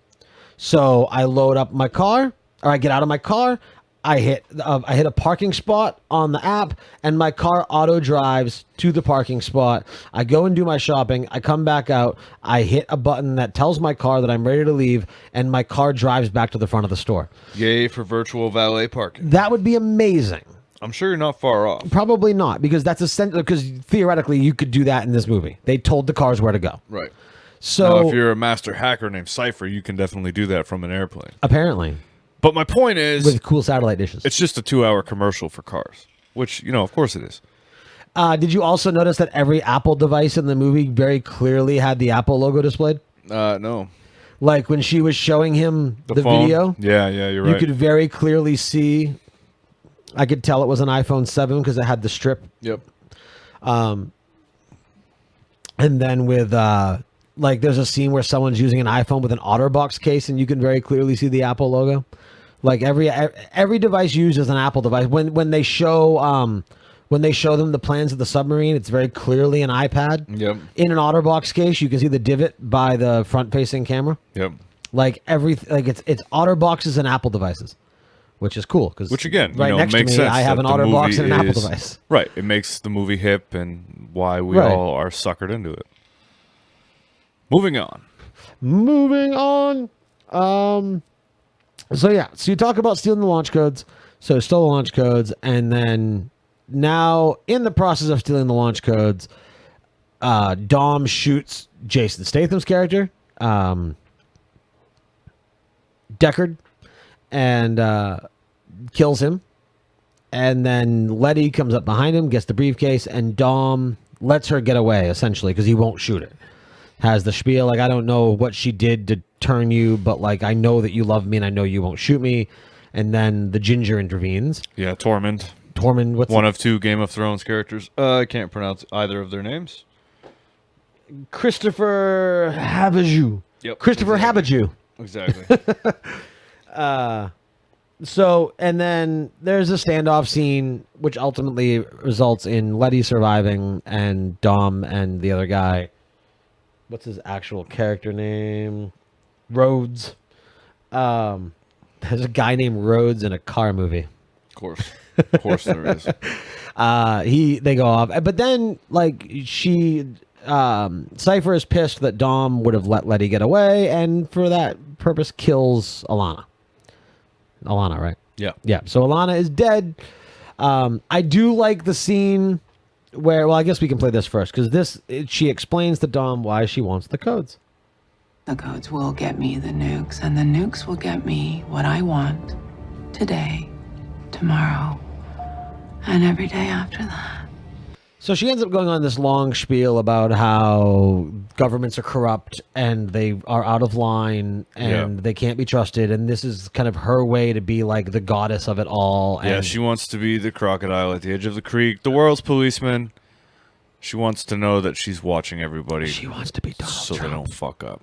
So I load up my car, or I get out of my car, I hit a parking spot on the app, and my car auto drives to the parking spot. I go and do my shopping. I come back out. I hit a button that tells my car that I'm ready to leave, and my car drives back to the front of the store. Yay for virtual valet parking. That would be amazing. I'm sure you're not far off. Probably not, because that's essential. Because theoretically, you could do that in this movie. They told the cars where to go. Right. So now, if you're a master hacker named Cypher, you can definitely do that from an airplane. Apparently. But my point is, with cool satellite dishes. It's just a 2-hour commercial for cars, which, of course it is. Did you also notice that every Apple device in the movie very clearly had the Apple logo displayed? No. Like when she was showing him the phone? video. Yeah, you're right. You could very clearly see. I could tell it was an iPhone 7 because it had the strip. Yep. And then with like there's a scene where someone's using an iPhone with an OtterBox case, and you can very clearly see the Apple logo. Like every device used is an Apple device. When they show them the plans of the submarine, it's very clearly an iPad. Yep. In an OtterBox case, you can see the divot by the front-facing camera. Yep. Like it's OtterBoxes and Apple devices, which is cool because Which again, right next makes to me, sense. I have that an the OtterBox movie and an Apple is- device. Right. It makes the movie hip and why we Right. all are suckered into it. Moving on. So you talk about stealing the launch codes. So stole the launch codes, and then now in the process of stealing the launch codes, Dom shoots Jason Statham's character, Deckard, and kills him. And then Letty comes up behind him, gets the briefcase, and Dom lets her get away, essentially, because he won't shoot her. Has the spiel, like, I don't know what she did to turn you, but, like, I know that you love me, and I know you won't shoot me. And then the Ginger intervenes. Yeah, Tormund. What's one of 2 Game of Thrones characters. I can't pronounce either of their names. Christopher Habajou. Yep. Christopher Habajou. Exactly. So, and then there's a standoff scene, which ultimately results in Letty surviving and Dom and the other guy. What's his actual character name? Rhodes. There's a guy named Rhodes in a car movie. Of course there is. They go off, but then like Cypher is pissed that Dom would have let Letty get away, and for that purpose kills Alana. Alana, right? Yeah. Yeah. So Alana is dead. I do like the scene where, well, I guess we can play this first because she explains to Dom why she wants the codes. The codes will get me the nukes, and the nukes will get me what I want today, tomorrow, and every day after that. So she ends up going on this long spiel about how governments are corrupt and they are out of line and they can't be trusted. And this is kind of her way to be like the goddess of it all. Yeah, And she wants to be the crocodile at the edge of the creek, the world's policeman. She wants to know that she's watching everybody. She wants to be Donald so Trump. they don't fuck up.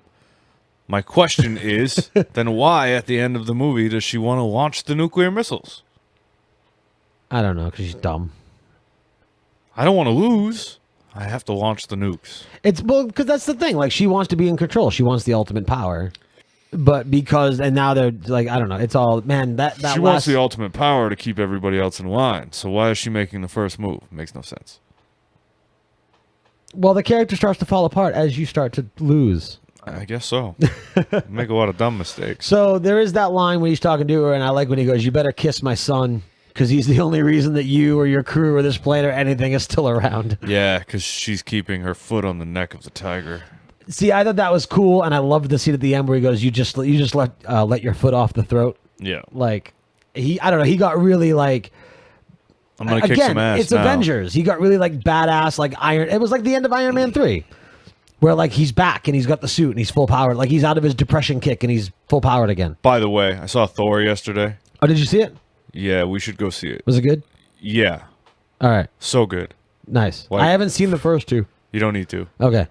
My question is, then why at the end of the movie does she want to launch the nuclear missiles? I don't know, because she's dumb. I don't want to lose. I have to launch the nukes. It's because that's the thing. Like, she wants to be in control. She wants the ultimate power. But and now they're like, I don't know. It's all, man, that She wants the ultimate power to keep everybody else in line. So why is she making the first move? Makes no sense. Well, the character starts to fall apart as you start to lose. I guess so. Make a lot of dumb mistakes. So there is that line when he's talking to her, and I like when he goes, "You better kiss my son," because he's the only reason that you or your crew or this plane or anything is still around. Yeah, because she's keeping her foot on the neck of the tiger. See, I thought that was cool, and I loved the scene at the end where he goes, "You just let your foot off the throat." Yeah. Like I don't know. He got really like. I'm gonna kick some ass It's now. Avengers. He got really like badass, like Iron. It was like the end of Iron Man 3. Where like he's back and he's got the suit and he's full powered. Like he's out of his depression kick and he's full powered again. By the way, I saw Thor yesterday. Oh, did you see it? Yeah, we should go see it. Was it good? Yeah. All right. So good. Nice. Like- I haven't seen the first two. You don't need to. Okay.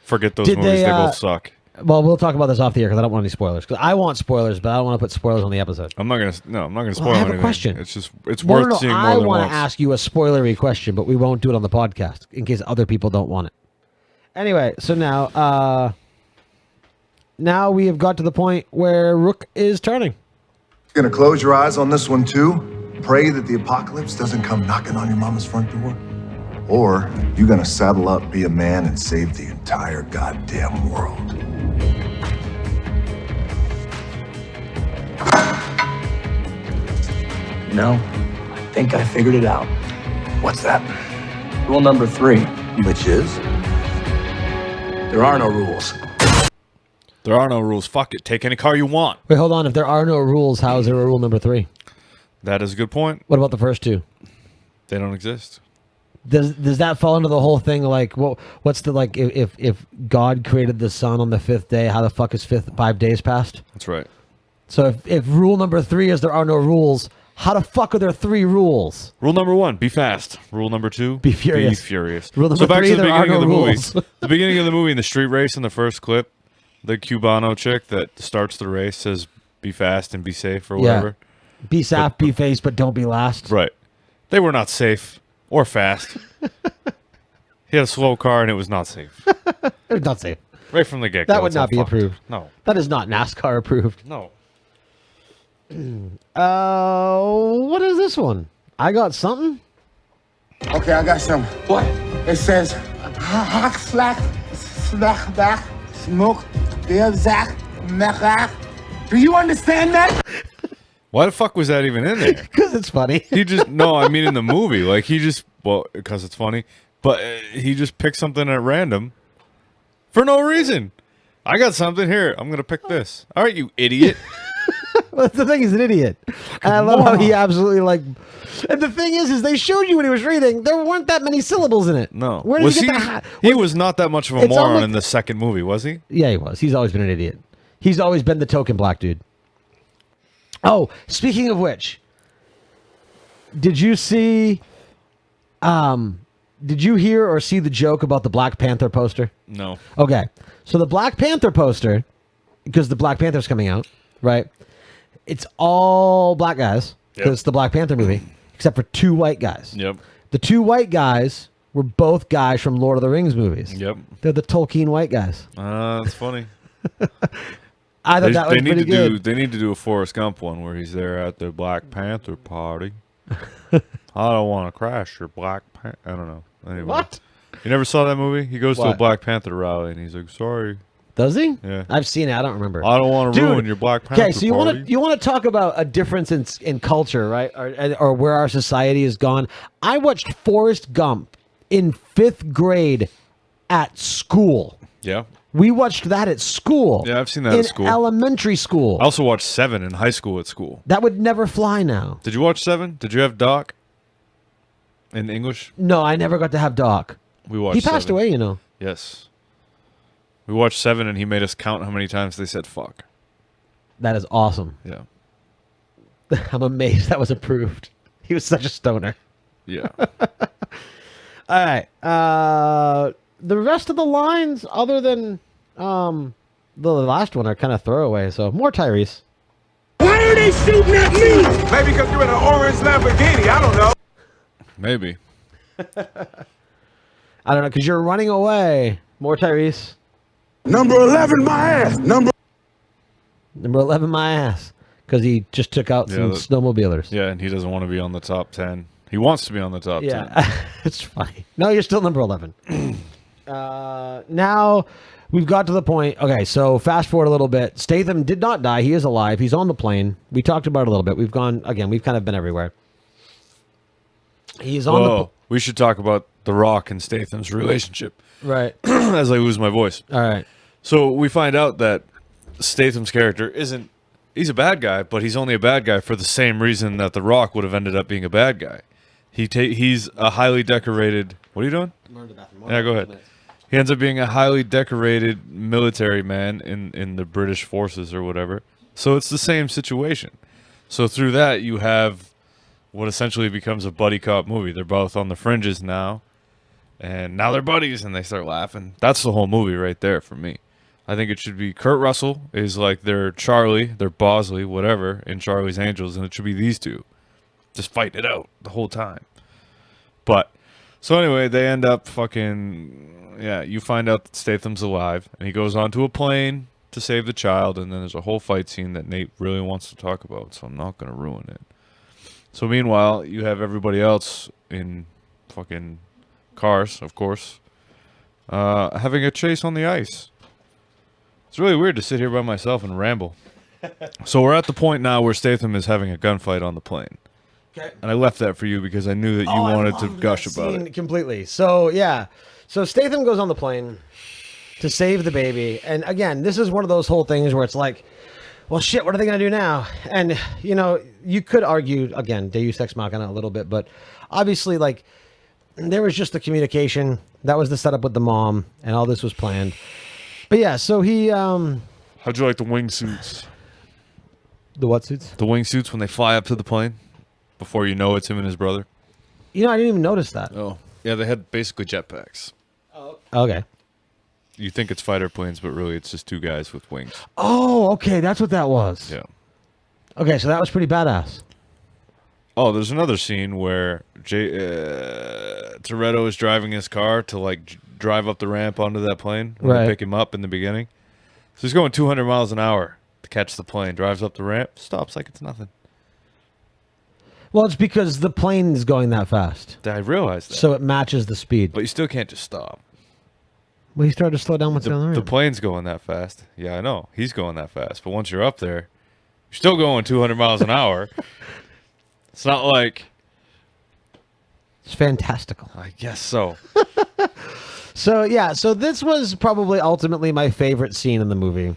Forget those Did movies. they, They both suck. Well, we'll talk about this off the air because I don't want any spoilers. Because I want spoilers, but I don't want to put spoilers on the episode. I'm not gonna spoil I have anything. a question. It's just it's No, worth no, seeing more I than want once. to ask you a spoilery question, but we won't do it on the podcast in case other people don't want it. Anyway, so now we have got to the point where Rook is turning. You're gonna close your eyes on this one too? Pray that the apocalypse doesn't come knocking on your mama's front door? Or you gonna saddle up, be a man, and save the entire goddamn world? You know, I think I figured it out. What's that? Rule number 3. Which is? There are no rules. There are no rules. Fuck it. Take any car you want. Wait, hold on. If there are no rules, how is there a rule number 3? That is a good point. What about the first two? They don't exist. Does that fall into the whole thing? Like, what's the like? If God created the sun on the 5th day, how the fuck is 5 days passed? That's right. So if rule number 3 is there are no rules, how the fuck are there 3 rules? Rule number 1: be fast. Rule number 2: Be furious. Be furious. Rule number so back 3, to the there are beginning no of the rules. movie. The beginning of the movie in the street race in the first clip, the Cubano chick that starts the race says, "Be fast and be safe" or whatever. Be safe, be faced, but don't be last. Right. They were not safe or fast. He had a slow car and it was not safe. It's not safe. Right from the get-go. That would it's all not be fucked. approved. No. That is not NASCAR approved. No. What is this one? I got something. Okay, I got some. What? It says, hak, slack, slack, back, smoke, beer, zack, mechak. Do you understand that? Why the fuck was that even in there? Because it's funny. He just, no, I mean in the movie. Like he just, well, because it's funny, but he just picked something at random for no reason. I got something here. I'm going to pick this. All right, you idiot. Well, the thing is an idiot. And I love how he absolutely like. And the thing is they showed you when he was reading, there weren't that many syllables in it. No. Where did was he get that? He was not that much of a It's moron almost- in the second movie, was he? Yeah, he was. He's always been an idiot. He's always been the token black dude. Oh, speaking of which, did you see? Did you hear or see the joke about the Black Panther poster? No. Okay, so the Black Panther poster, because the Black Panther's coming out, right? It's all black guys because Yep. it's the Black Panther movie, except for 2 white guys. Yep. The 2 white guys were both guys from Lord of the Rings movies. Yep. They're the Tolkien white guys. That's funny. I thought that was need pretty to good. They need to do a Forrest Gump one where he's there at the Black Panther party. I don't want to crash your Black Panther. I don't know. Anyway. What? You never saw that movie? He goes to a What? Black Panther rally and he's like, "Sorry." Does he? Yeah. I've seen it. I don't remember. I don't want to Dude, ruin your Black Panther Okay, so you party. want to talk about a difference in culture, right? Or where our society has gone. I watched Forrest Gump in 5th grade at school. Yeah. We watched that at school. Yeah, I've seen that in at school. elementary school. I also watched Seven in high school at school. That would never fly now. Did you watch Seven? Did you have Doc in English? No, I never got to have Doc. We watched. He passed Seven. away, you know. Yes. We watched Seven, and he made us count how many times they said "fuck." That is awesome. Yeah. I'm amazed that was approved. He was such a stoner. Yeah. All right. The rest of the lines, other than the last one, are kind of throwaway. So more Tyrese. Why are they shooting at me? Maybe because you're in an orange Lamborghini. I don't know. Maybe. I don't know, because you're running away. More Tyrese. Number 11, my ass. Number 11, my ass. Because he just took out some snowmobilers. Yeah, and he doesn't want to be on the top 10. He wants to be on the top 10. Yeah, it's funny. No, you're still number 11. Now we've got to the point. Okay, so fast forward a little bit. Statham did not die. He is alive. He's on the plane. We talked about it a little bit. We've kind of been everywhere. He's on the we should talk about The Rock and Statham's relationship. right. As I lose my voice. All right. So we find out that Statham's character isn't. He's a bad guy, but he's only a bad guy for the same reason that The Rock would have ended up being a bad guy. He's a highly decorated. What are you doing? Yeah, go ahead. He ends up being a highly decorated military man in the British forces or whatever. So it's the same situation. So through that, you have what essentially becomes a buddy cop movie. They're both on the fringes now, and now they're buddies, and they start laughing. That's the whole movie right there for me. I think it should be Kurt Russell is like their Charlie, their Bosley, whatever, in Charlie's Angels, and it should be these two just fighting it out the whole time. But so anyway, they end up fucking, yeah, you find out that Statham's alive, and he goes onto a plane to save the child, and then there's a whole fight scene that Nate really wants to talk about, so I'm not going to ruin it. So meanwhile, you have everybody else in fucking cars, of course, having a chase on the ice. It's really weird to sit here by myself and ramble. So we're at the point now where Statham is having a gunfight on the plane. Okay. And I left that for you because I knew that you wanted to gush about it. Completely. So, yeah. So Statham goes on the plane to save the baby. And again, this is one of those whole things where it's like, well, shit, what are they going to do now? And, you know, you could argue, again, Deus Ex Machina a little bit, but obviously, like, there was just the communication. That was the setup with the mom, and all this was planned. But yeah, so he... How'd you like the wingsuits? The what suits? The wingsuits when they fly up to the plane before you know it's him and his brother. You know, I didn't even notice that. Oh. Yeah, they had basically jetpacks. Oh. Okay. You think it's fighter planes, but really it's just two guys with wings. Oh, okay, that's what that was. Yeah. Okay, so that was pretty badass. Oh, there's another scene where Toretto is driving his car to like drive up the ramp onto that plane when Right. they pick him up in the beginning. So he's going 200 miles an hour to catch the plane. Drives up the ramp, stops like it's nothing. Well, it's because the plane is going that fast. I realized that. So it matches the speed. But you still can't just stop. Well, he started to slow down once down the The ramp. plane's going that fast. Yeah, I know. He's going that fast. But once you're up there, you're still going 200 miles an hour. It's not like... It's fantastical. I guess so. So, yeah, so this was probably ultimately my favorite scene in the movie.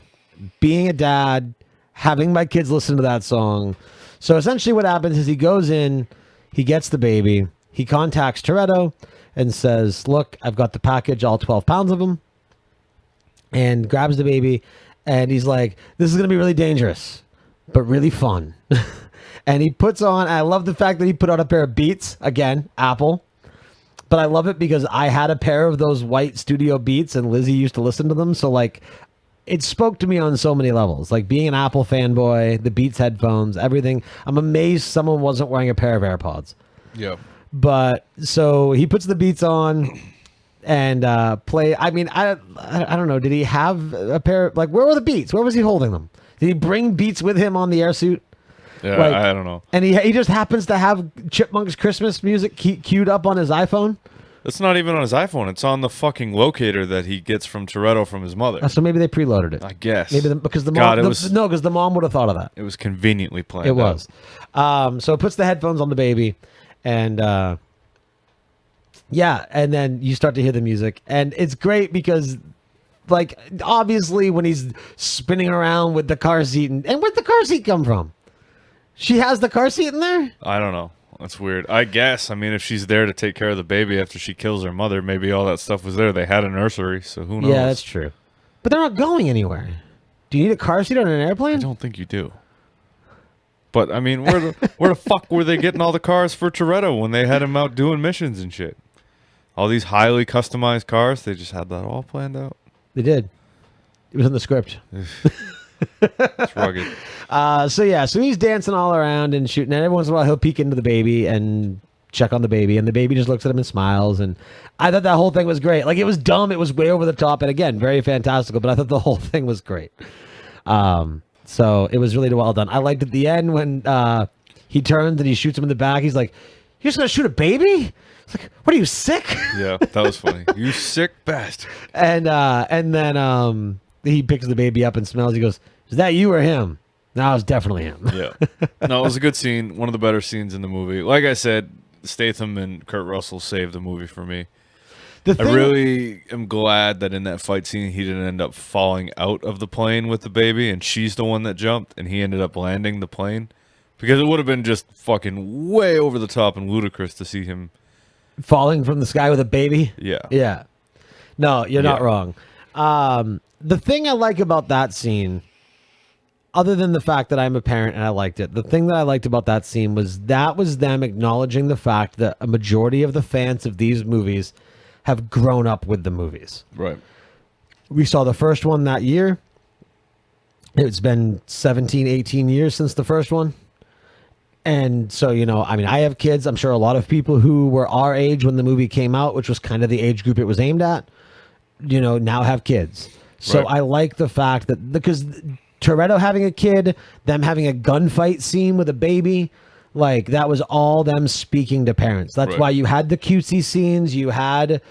Being a dad, having my kids listen to that song. So essentially what happens is he goes in, he gets the baby, he contacts Toretto and says, look, I've got the package, all 12 pounds of them, and grabs the baby, and he's like, this is going to be really dangerous, but really fun. And he puts on, I love the fact that he put on a pair of Beats, again, Apple. But I love it because I had a pair of those white studio Beats and Lizzie used to listen to them. So like it spoke to me on so many levels. Like being an Apple fanboy, the Beats headphones, everything. I'm amazed someone wasn't wearing a pair of AirPods. Yeah. But so he puts the Beats on and play. I mean, I don't know. Did he have a pair? Like where were the Beats? Where was he holding them? Did he bring Beats with him on the airsuit? Yeah, Like, I don't know. And he just happens to have Chipmunk's Christmas music queued up on his iPhone. It's not even on his iPhone. It's on the fucking locator that he gets from Toretto from his mother. So maybe they preloaded it. I guess. Maybe because the mom. God, it was, no, because the mom would have thought of that. It was conveniently planned. It was. So it puts the headphones on the baby, and yeah, and then you start to hear the music, and it's great because, like, obviously when he's spinning around with the car seat, and where'd the car seat come from? She has the car seat in there? I don't know. That's weird. I guess. I mean, if she's there to take care of the baby after she kills her mother, maybe all that stuff was there. They had a nursery, so who knows? Yeah, that's true. But they're not going anywhere. Do you need a car seat on an airplane? I don't think you do. But, I mean, where the fuck were they getting all the cars for Toretto when they had him out doing missions and shit? All these highly customized cars, they just had that all planned out. They did. It was in the script. It's rugged. So he's dancing all around and shooting, and every once in a while he'll peek into the baby and check on the baby, and the baby just looks at him and smiles, and I thought that whole thing was great. Like, it was dumb, it was way over the top, and again, very fantastical, but I thought the whole thing was great. So it was really well done. I liked at the end when he turns and he shoots him in the back. He's like, "You're just gonna shoot a baby?" It's like, "What are you, sick?" Yeah, that was funny. You sick bastard. And then he picks the baby up and smells. He goes, "Is that you or him?" No, it was definitely him. Yeah. No, it was a good scene. One of the better scenes in the movie. Like I said, Statham and Kurt Russell saved the movie for me. I really am glad that in that fight scene, he didn't end up falling out of the plane with the baby, and she's the one that jumped, and he ended up landing the plane. Because it would have been just fucking way over the top and ludicrous to see him falling from the sky with a baby. Yeah. Yeah. No, you're not wrong. The thing I like about that scene, other than the fact that I'm a parent and I liked it, the thing that I liked about that scene was them acknowledging the fact that a majority of the fans of these movies have grown up with the movies. Right. We saw the first one that year. It's been 17, 18 years since the first one. And so, I mean, I have kids. I'm sure a lot of people who were our age when the movie came out, which was kind of the age group it was aimed at, now have kids. So Right. I like the fact that because Toretto having a kid, them having a gunfight scene with a baby, like that was all them speaking to parents. That's Right. why you had the cutesy scenes. You had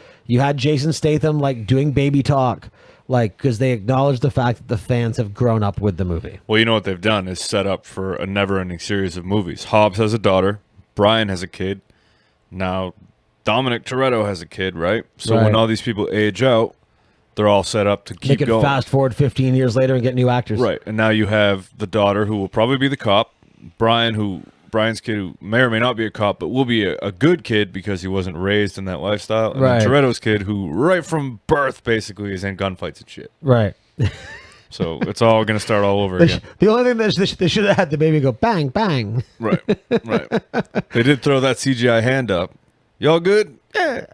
Jason Statham like doing baby talk, like because they acknowledge the fact that the fans have grown up with the movie. Well, you know what they've done is set up for a never-ending series of movies. Hobbs has a daughter. Brian has a kid. Now, Dominic Toretto has a kid, right? So Right. when all these people age out, they're all set up to They keep could going. fast forward 15 years later and get new actors. Right. And now you have the daughter who will probably be the cop. Brian's kid who may or may not be a cop, but will be a good kid because he wasn't raised in that lifestyle. And Right. then Toretto's kid who right from birth basically is in gunfights and shit. Right. So it's all going to start all over They again. the only thing that they should have had the baby go bang, bang. Right. Right. They did throw that CGI hand up. Y'all good? Yeah.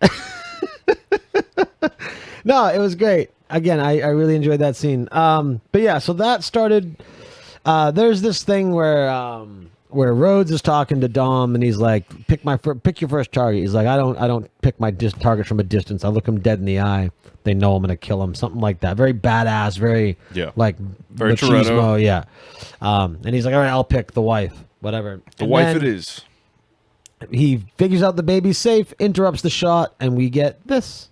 No, it was great. Again, I really enjoyed that scene. But yeah, so that started. There's this thing where Rhodes is talking to Dom, and he's like, "Pick your first target." He's like, "I don't pick my targets from a distance. I look them dead in the eye. They know I'm gonna kill them." Something like that. Very badass. Very very machismo. Toretto. Yeah. And he's like, "All right, I'll pick the wife. Whatever." The And wife then it is. He figures out the baby's safe, interrupts the shot, and we get this.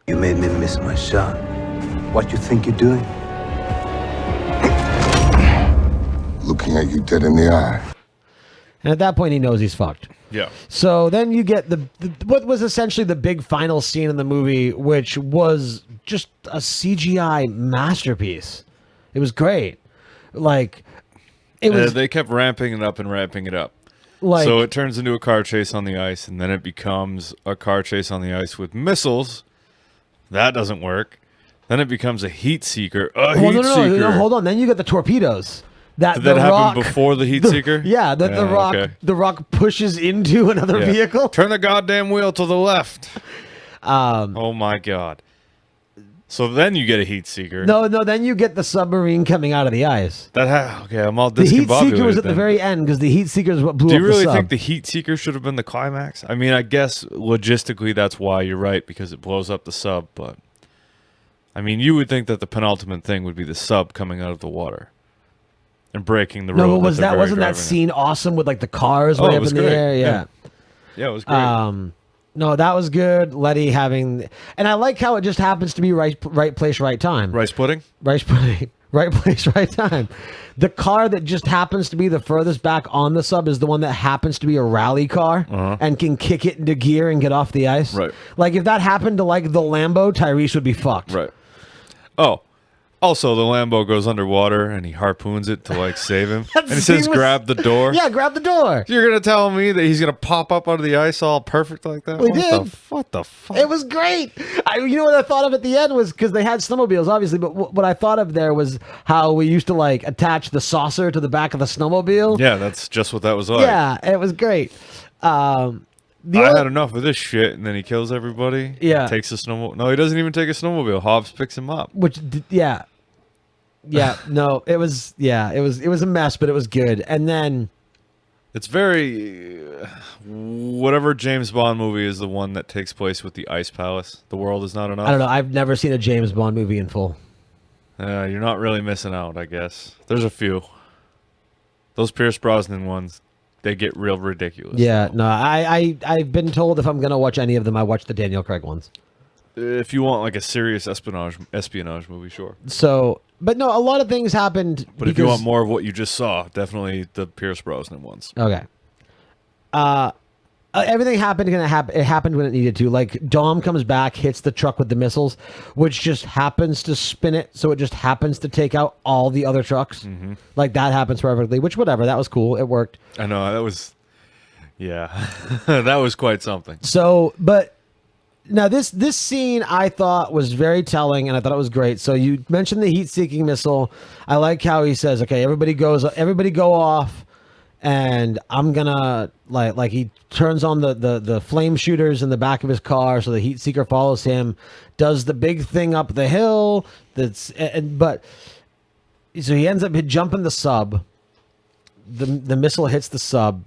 You made me miss my shot. What you think you're doing? Looking at you dead in the eye. And at that point, he knows he's fucked. Yeah. So then you get the what was essentially the big final scene in the movie, which was just a CGI masterpiece. It was great. Like, it was They kept ramping it up and ramping it up. Like- so it turns into a car chase on the ice, and then it becomes a car chase on the ice with missiles. That doesn't work. Then it becomes a heat seeker. no, hold on. Then you got the torpedoes. Did that happen before the heat seeker? Yeah, that okay. the rock pushes into another Yeah. vehicle. Turn the goddamn wheel to the left. Oh my god. So then you get a heat seeker. No, then you get the submarine coming out of the ice. Okay, I'm all The heat discombobulated seeker was at the then. very end because the heat seeker is what blew Do up you really the sub. think the heat seeker should have been the climax? I mean, I guess logistically that's why you're right, because it blows up the sub, but I mean, you would think that the penultimate thing would be the sub coming out of the water and breaking the road. No, but wasn't that driving in. scene awesome with like the cars way it up was in the great. air? Yeah. Yeah, it was great. No, that was good. Letty having, and I like how it just happens to be right place, right time. Rice pudding? Rice pudding. Right place, right time. The car that just happens to be the furthest back on the sub is the one that happens to be a rally car and can kick it into gear and get off the ice. Right. Like if that happened to like the Lambo, Tyrese would be fucked. Right. Oh, also the Lambo goes underwater and he harpoons it to like save him. That And he says, scene was- grab the door. Yeah, grab the door. You're going to tell me that he's going to pop up out of the ice all perfect like that? We What did. What the fuck? It was great. You know what I thought of at the end was because they had snowmobiles, obviously, but what I thought of there was how we used to like attach the saucer to the back of the snowmobile. Yeah, that's just what that was like. Yeah, it was great. I had enough of this shit, and then he kills everybody. Yeah. Takes a snowmobile. No, he doesn't even take a snowmobile. Hobbs picks him up. Yeah, no, it was a mess, but it was good. And then It's very... whatever James Bond movie is the one that takes place with the Ice Palace. The World Is Not Enough. I don't know. I've never seen a James Bond movie in full. You're not really missing out, I guess. There's a few. Those Pierce Brosnan ones, they get real ridiculous. Yeah, no, I've been told if I'm gonna watch any of them, I watch the Daniel Craig ones. If you want like a serious espionage movie, sure. So, but no, a lot of things happened. But if you want more of what you just saw, definitely the Pierce Brosnan ones. Okay. Everything happened. It happened when it needed to. Like Dom comes back, hits the truck with the missiles, which just happens to spin it, so it just happens to take out all the other trucks. Mm-hmm. Like that happens perfectly. Which whatever, that was cool. It worked. I know that was, yeah, that was quite something. So, but Now this scene I thought was very telling, and I thought it was great. So you mentioned the heat-seeking missile. I like how he says, "Okay, everybody go off, and I'm gonna like." He turns on the flame shooters in the back of his car, so the heat seeker follows him. Does the big thing up the hill. But so he ends up jumping the sub. The missile hits the sub,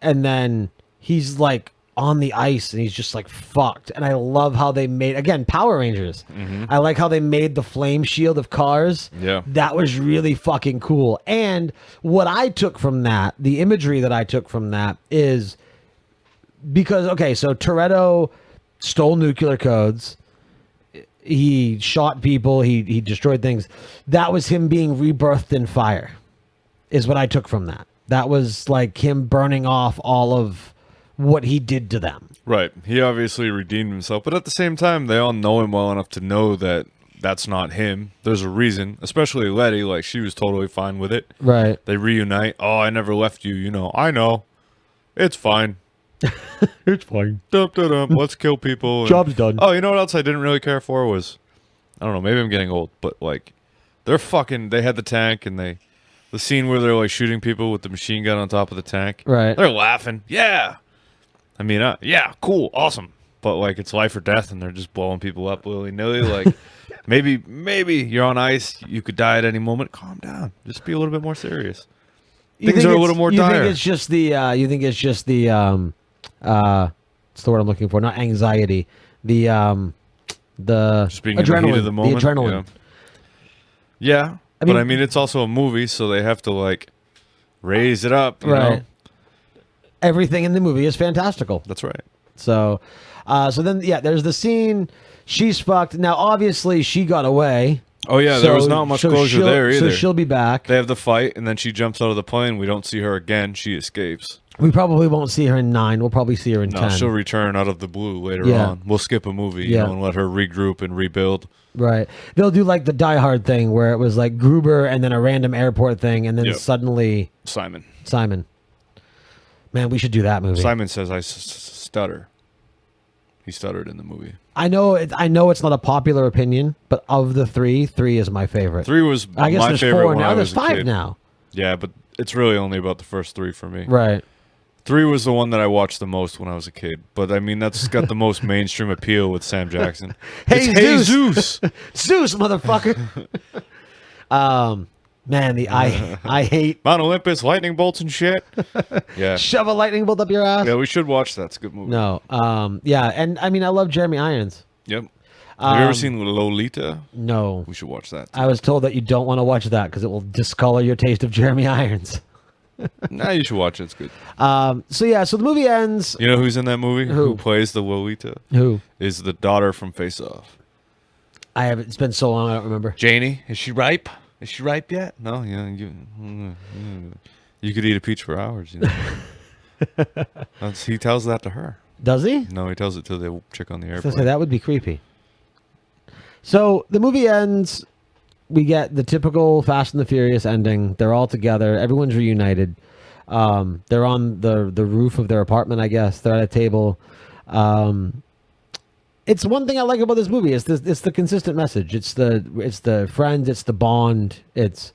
and then he's like on the ice and he's just like fucked. And I love how they made, again, Power Rangers. I like how they made the flame shield of cars. Yeah. That was really fucking cool. And what I took from that, the imagery that I took from that is because, okay, so Toretto stole nuclear codes. He shot people. He destroyed things. That was him being rebirthed in fire, is what I took from that. That was like him burning off all of what he did to them. Right. He obviously redeemed himself, but at the same time, they all know him well enough to know that that's not him. There's a reason, especially Letty. Like, she was totally fine with it. Right. They reunite. Oh, I never left you. You know, I know. It's fine. It's fine. Dump, dump, dump. Let's kill people. And, Job's done. Oh, you know what else I didn't really care for was, I don't know, maybe I'm getting old, but like, they had the tank and the scene where they're like shooting people with the machine gun on top of the tank. Right. They're laughing. Yeah. I mean, yeah, cool, awesome. But like, it's life or death, and they're just blowing people up willy nilly. Like, maybe you're on ice, you could die at any moment. Calm down. Just be a little bit more serious. Things are a little more dire. You think it's just what's the word I'm looking for? Not anxiety. The Just being adrenaline. in the heat of the moment. The adrenaline. Yeah. But I mean, it's also a movie, so they have to like raise it up, you know? Everything in the movie is fantastical. That's right. So then, yeah, there's the scene. She's fucked. Now, obviously, she got away. Oh, yeah, there was not much closure there either. So she'll be back. They have the fight, and then she jumps out of the plane. We don't see her again. She escapes. We probably won't see her in 9. We'll probably see her in 10. No, she'll return out of the blue later on. We'll skip a movie, you know, and let her regroup and rebuild. Right. They'll do like the Die Hard thing where it was like Gruber and then a random airport thing, and then suddenly... Simon. Man, we should do that movie. Simon says I stutter. He stuttered in the movie. I know it's not a popular opinion, but of the 3 is my favorite. 3 was I guess my there's favorite 4 when now. I There's was a 5 kid. now. Yeah, but it's really only about the first 3 for me. Right. 3 was the one that I watched the most when I was a kid. But I mean, that's got the most mainstream appeal with Sam Jackson. Hey, It's Zeus! Zeus, motherfucker! Man, I hate Mount Olympus, lightning bolts and shit. Yeah. Shove a lightning bolt up your ass. Yeah, we should watch that. It's a good movie. No. Yeah, and I mean, I love Jeremy Irons. Yep. Have you ever seen Lolita? No. We should watch that. I was told that you don't want to watch that because it will discolor your taste of Jeremy Irons. Nah, you should watch it. It's good. So the movie ends. You know who's in that movie? Who plays the Lolita? Who is the daughter from Face Off? I haven't. It's been so long. I don't remember. Janie, is she ripe? Is she ripe yet? No. Yeah. You could eat a peach for hours. You know? He tells that to her. Does he? No, he tells it to the chick on the So airplane. say that would be creepy. So the movie ends. We get the typical Fast and the Furious ending. They're all together. Everyone's reunited. They're on the roof of their apartment, I guess. They're at a table. It's one thing I like about this movie. It's the consistent message. It's the friends. It's the bond. And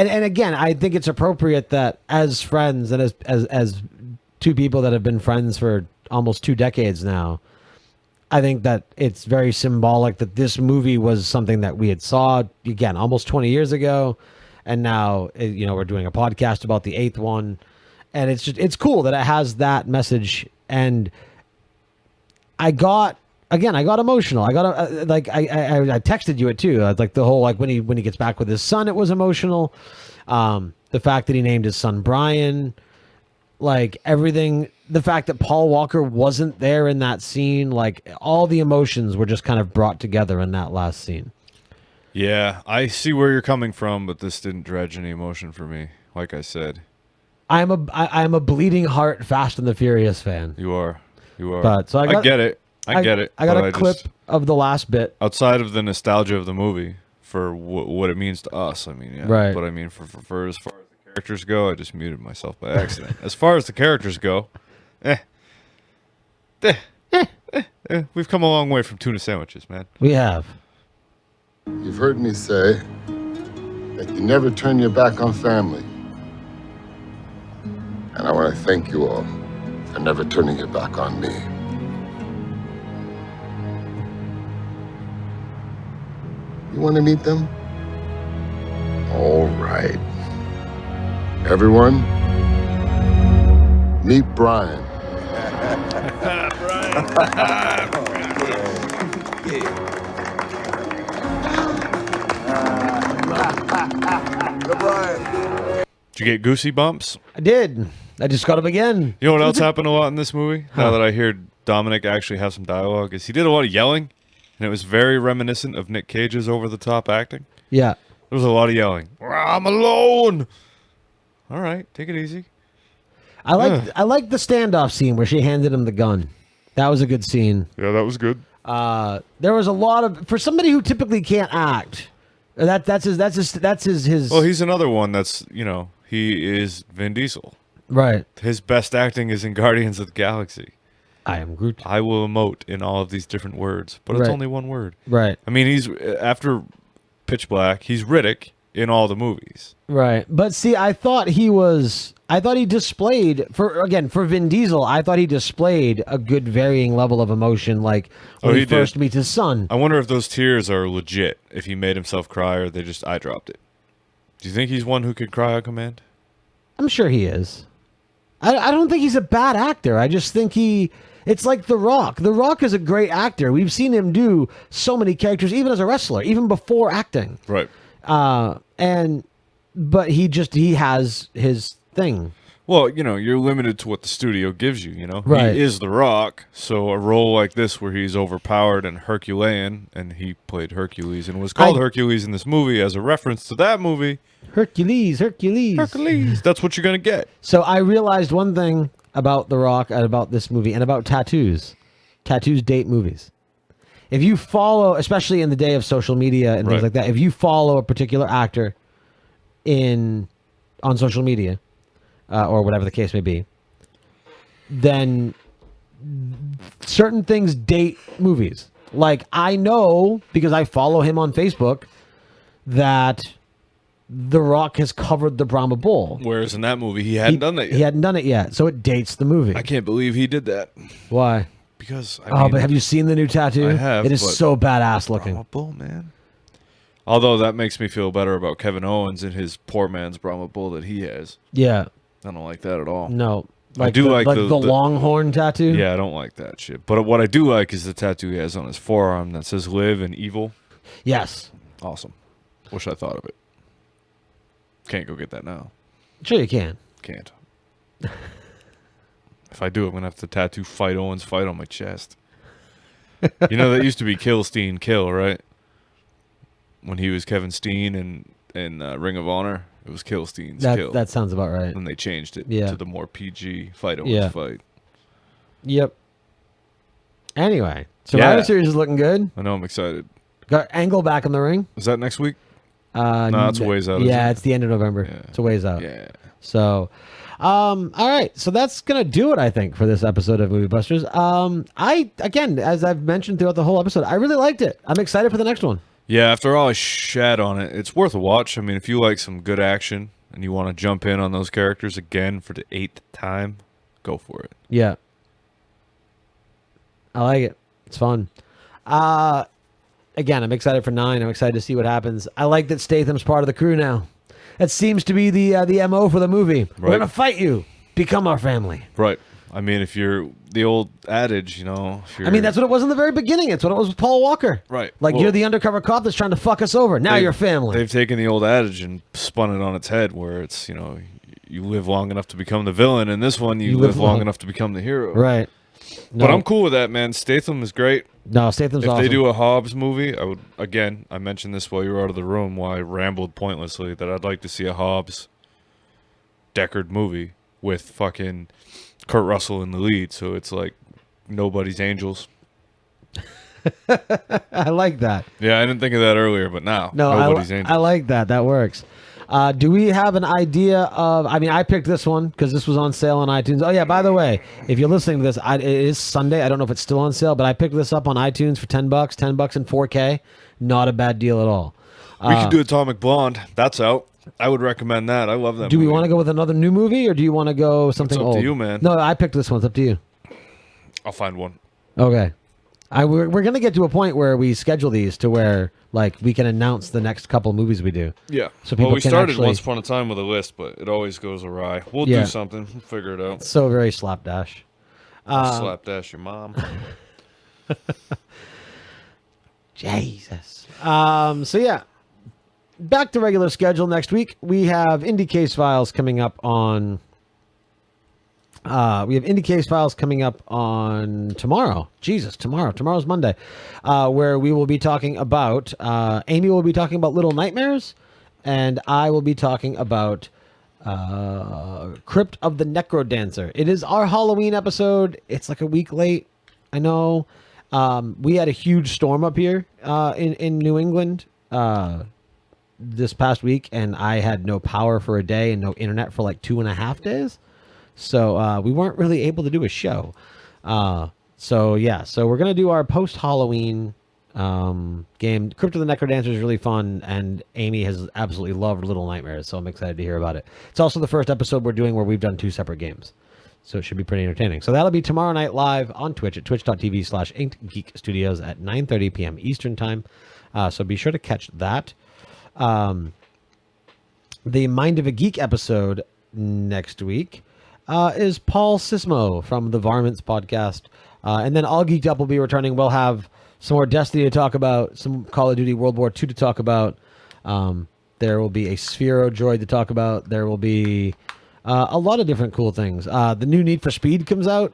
again, I think it's appropriate that as friends and as two people that have been friends for almost 2 decades now, I think that it's very symbolic that this movie was something that we had saw again almost 20 years ago, and now we're doing a podcast about the 8th one, and it's cool that it has that message. And I got emotional. I got I texted you it too. Like the whole when he gets back with his son, it was emotional. The fact that he named his son Brian, like everything. The fact that Paul Walker wasn't there in that scene, like all the emotions were just kind of brought together in that last scene. Yeah, I see where you're coming from, but this didn't dredge any emotion for me. Like I said, I'm a bleeding heart Fast and the Furious fan. You are. But so I get it. I get it. I got a clip of the last bit. Outside of the nostalgia of the movie for what it means to us, I mean, yeah. Right. But I mean, for as far as the characters go, I just muted myself by accident. As far as the characters go, We've come a long way from tuna sandwiches, man. We have. You've heard me say that you never turn your back on family. And I want to thank you all for never turning your back on me. You want to meet them? All right. Everyone, meet Brian. Did you get goosey bumps? I did. I just got him again. You know what else happened a lot in this movie? Now that I hear Dominic actually have some dialogue, is he did a lot of yelling, and it was very reminiscent of Nick Cage's over-the-top acting. Yeah. There was a lot of yelling. I'm alone. All right, take it easy. I like the standoff scene where she handed him the gun. That was a good scene. Yeah, that was good. There was a lot of, for somebody who typically can't act. That's his. Well, he's another one that's, he is Vin Diesel. Right. His best acting is in Guardians of the Galaxy. I am Groot. I will emote in all of these different words, but it's Right. only one word. Right. I mean, he's after Pitch Black, he's Riddick in all the movies. Right. But see, I thought he displayed for Vin Diesel, I thought he displayed a good varying level of emotion, like when he first meets his son. I wonder if those tears are legit, if he made himself cry or they just eye dropped it. Do you think he's one who could cry on command? I'm sure he is. I don't think he's a bad actor. I just think it's like The Rock. The Rock is a great actor. We've seen him do so many characters, even as a wrestler, even before acting. Right. But he has his thing. Well, you're limited to what the studio gives you, Right. He is The Rock, so a role like this where he's overpowered and Herculean, and he played Hercules and was called Hercules in this movie as a reference to that movie. Hercules. That's what you're going to get. So I realized one thing about The Rock and about this movie and about tattoos. Tattoos date movies. If you follow, especially in the day of social media and things like that, if you follow a particular actor on social media, or whatever the case may be, then certain things date movies. Like, I know, because I follow him on Facebook, that The Rock has covered the Brahma Bull. Whereas in that movie, he hadn't done that yet. He hadn't done it yet, so it dates the movie. I can't believe he did that. Why? Because, but have you seen the new tattoo? I have. It is so badass looking. Brahma Bull, man. Although that makes me feel better about Kevin Owens and his poor man's Brahma Bull that he has. Yeah. I don't like that at all. No. I do like the longhorn tattoo? Yeah, I don't like that shit. But what I do like is the tattoo he has on his forearm that says live and evil. Yes. Awesome. Wish I thought of it. Can't go get that now. Sure you can. Can't. If I do, I'm going to have to tattoo Fight Owens Fight on my chest. That used to be Kill Steen Kill, right? When he was Kevin Steen in Ring of Honor, it was Kill Steen's Kill. That sounds about right. And they changed it Yeah. to the more PG Fight Owens Fight. Yep. Anyway, Survivor Series is looking good. I know, I'm excited. Got Angle back in the ring. Is that next week? No, it's a ways out. Yeah, it's the end of November. Yeah. It's a ways out. Yeah. So, all right. So that's gonna do it, I think, for this episode of Movie Busters. Again, as I've mentioned throughout the whole episode, I really liked it. I'm excited for the next one. Yeah, after all I shat on it, it's worth a watch. I mean, if you like some good action and you want to jump in on those characters again for the 8th time, go for it. Yeah. I like it. It's fun. Again, I'm excited for 9. I'm excited to see what happens. I like that Statham's part of the crew now. That seems to be the MO for the movie. Right. We're going to fight you. Become our family. Right. I mean, if you're the old adage, I mean, that's what it was in the very beginning. It's what it was with Paul Walker. Right. Like, you're the undercover cop that's trying to fuck us over. Now you're family. They've taken the old adage and spun it on its head where it's, you live long enough to become the villain. And this one, you live long enough to become the hero. Right. No. But I'm cool with that, man. Statham is great. No, Statham's awesome. If they do a Hobbs movie, I mentioned this while you were out of the room, while I rambled pointlessly, that I'd like to see a Hobbs Deckard movie with fucking Kurt Russell in the lead, so it's like Nobody's Angels. I like that. Yeah, I didn't think of that earlier, but now no, Nobody's Angels. I like that. That works. Do we have an idea of? I mean, I picked this one because this was on sale on iTunes. Oh yeah, by the way, if you're listening to this, it is Sunday. I don't know if it's still on sale, but I picked this up on iTunes for $10. $10 in 4K. Not a bad deal at all. We could do Atomic Blonde. That's out. I would recommend that. I love that. Do movie. we want to go with another new movie, or do you want to go something It's up old? to you, man. No, I picked this one. It's up to you. I'll find one. Okay. We're gonna get to a point where we schedule these to where like we can announce the next couple movies we do. Yeah. So people we can started actually, once upon a time with a list, but it always goes awry. We'll Yeah. do something. We'll figure it out. So very slapdash. Slapdash your mom. Jesus. So yeah, back to regular schedule next week. We have Indie Case Files coming up on. We have Indie Case Files coming up on tomorrow. Jesus, tomorrow. Tomorrow's Monday, where we will be talking about. Amy will be talking about Little Nightmares, and I will be talking about Crypt of the Necrodancer. It is our Halloween episode. It's like a week late. I know. We had a huge storm up here in New England this past week, and I had no power for a day and no internet for like 2.5 days. So we weren't really able to do a show. So we're going to do our post-Halloween game. Crypt of the Necrodancer is really fun, and Amy has absolutely loved Little Nightmares, so I'm excited to hear about it. It's also the first episode we're doing where we've done 2 separate games. So it should be pretty entertaining. So that'll be tomorrow night live on Twitch at twitch.tv/InkedGeek at 9:30 p.m. Eastern Time. So be sure to catch that. The Mind of a Geek episode next week is Paul Sismo from the Varmints podcast. And then All Geeked Up will be returning. We'll have some more Destiny to talk about, some Call of Duty World War II to talk about. There will be a Sphero droid to talk about. There will be a lot of different cool things. The new Need for Speed comes out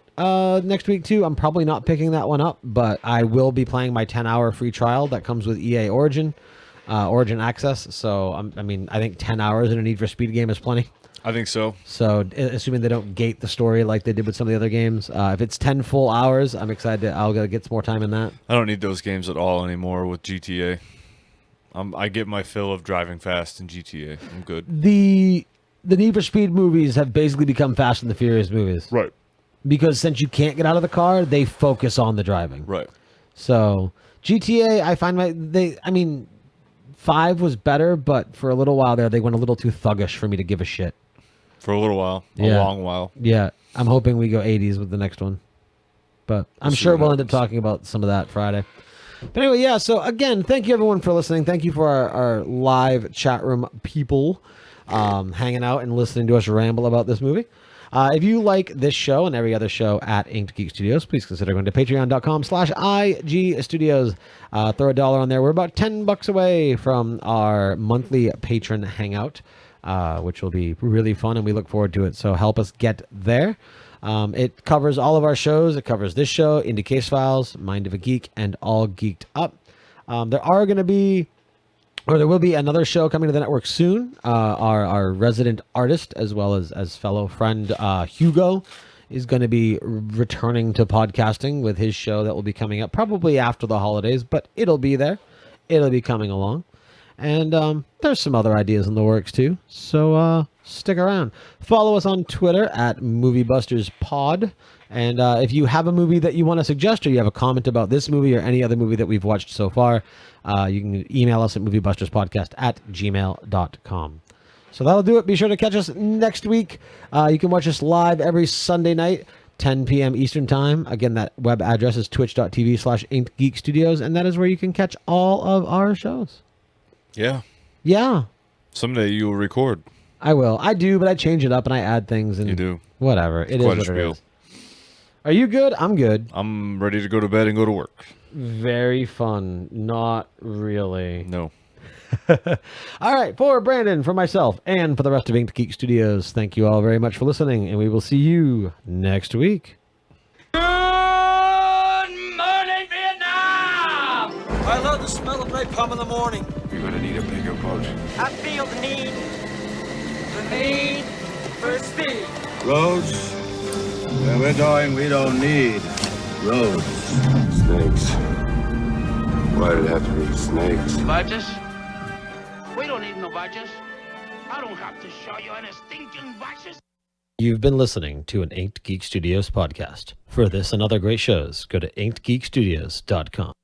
next week too. I'm probably not picking that one up, but I will be playing my 10-hour free trial that comes with EA Origin Access. So I think 10 hours in a Need for Speed game is plenty. I think so. So, assuming they don't gate the story like they did with some of the other games, if it's 10 full hours, I'm excited. I'll get some more time in that. I don't need those games at all anymore with GTA. I get my fill of driving fast in GTA. I'm good. The Need for Speed movies have basically become Fast and the Furious movies. Right. Because since you can't get out of the car, they focus on the driving. Right. So, GTA, I find 5 was better, but for a little while there, they went a little too thuggish for me to give a shit. For a little while. A long while. Yeah. I'm hoping we go 80s with the next one. But I'm sure we'll end up talking about some of that Friday. But anyway, yeah. So again, thank you everyone for listening. Thank you for our live chat room people hanging out and listening to us ramble about this movie. If you like this show and every other show at Inked Geek Studios, please consider going to patreon.com/IG Studios. Throw $1 on there. We're about $10 away from our monthly patron hangout, which will be really fun, and we look forward to it. So help us get there. It covers all of our shows. It covers this show, Indie Case Files, Mind of a Geek, and All Geeked Up. There will be another show coming to the network soon. Our resident artist, as well as fellow friend Hugo, is going to be returning to podcasting with his show that will be coming up probably after the holidays, but it'll be there. It'll be coming along. And there's some other ideas in the works too. So stick around. Follow us on Twitter at MovieBustersPod. And if you have a movie that you want to suggest, or you have a comment about this movie or any other movie that we've watched so far, you can email us at moviebusterspodcast@gmail.com. So that'll do it. Be sure to catch us next week. You can watch us live every Sunday night, 10 p.m. Eastern Time. Again, that web address is twitch.tv/InkedGeekStudios, and that is where you can catch all of our shows. Yeah. Yeah. Someday you will record. I will. I do, but I change it up and I add things. And you do. Whatever. It is what it is. Are you good? I'm good. I'm ready to go to bed and go to work. Very fun. Not really. No. All right. For Brandon, for myself, and for the rest of Inked Geek Studios, thank you all very much for listening, and we will see you next week. Good morning, Vietnam! I love the smell of napalm in the morning. You're gonna need a bigger boat. I feel the need for speed. Roads? Where we're going, we don't need roads. Snakes. Why did it have to be snakes? Badgers? We don't need no badgers. I don't have to show you any stinking watches. You've been listening to an Inked Geek Studios podcast. For this and other great shows, go to inkedgeekstudios.com.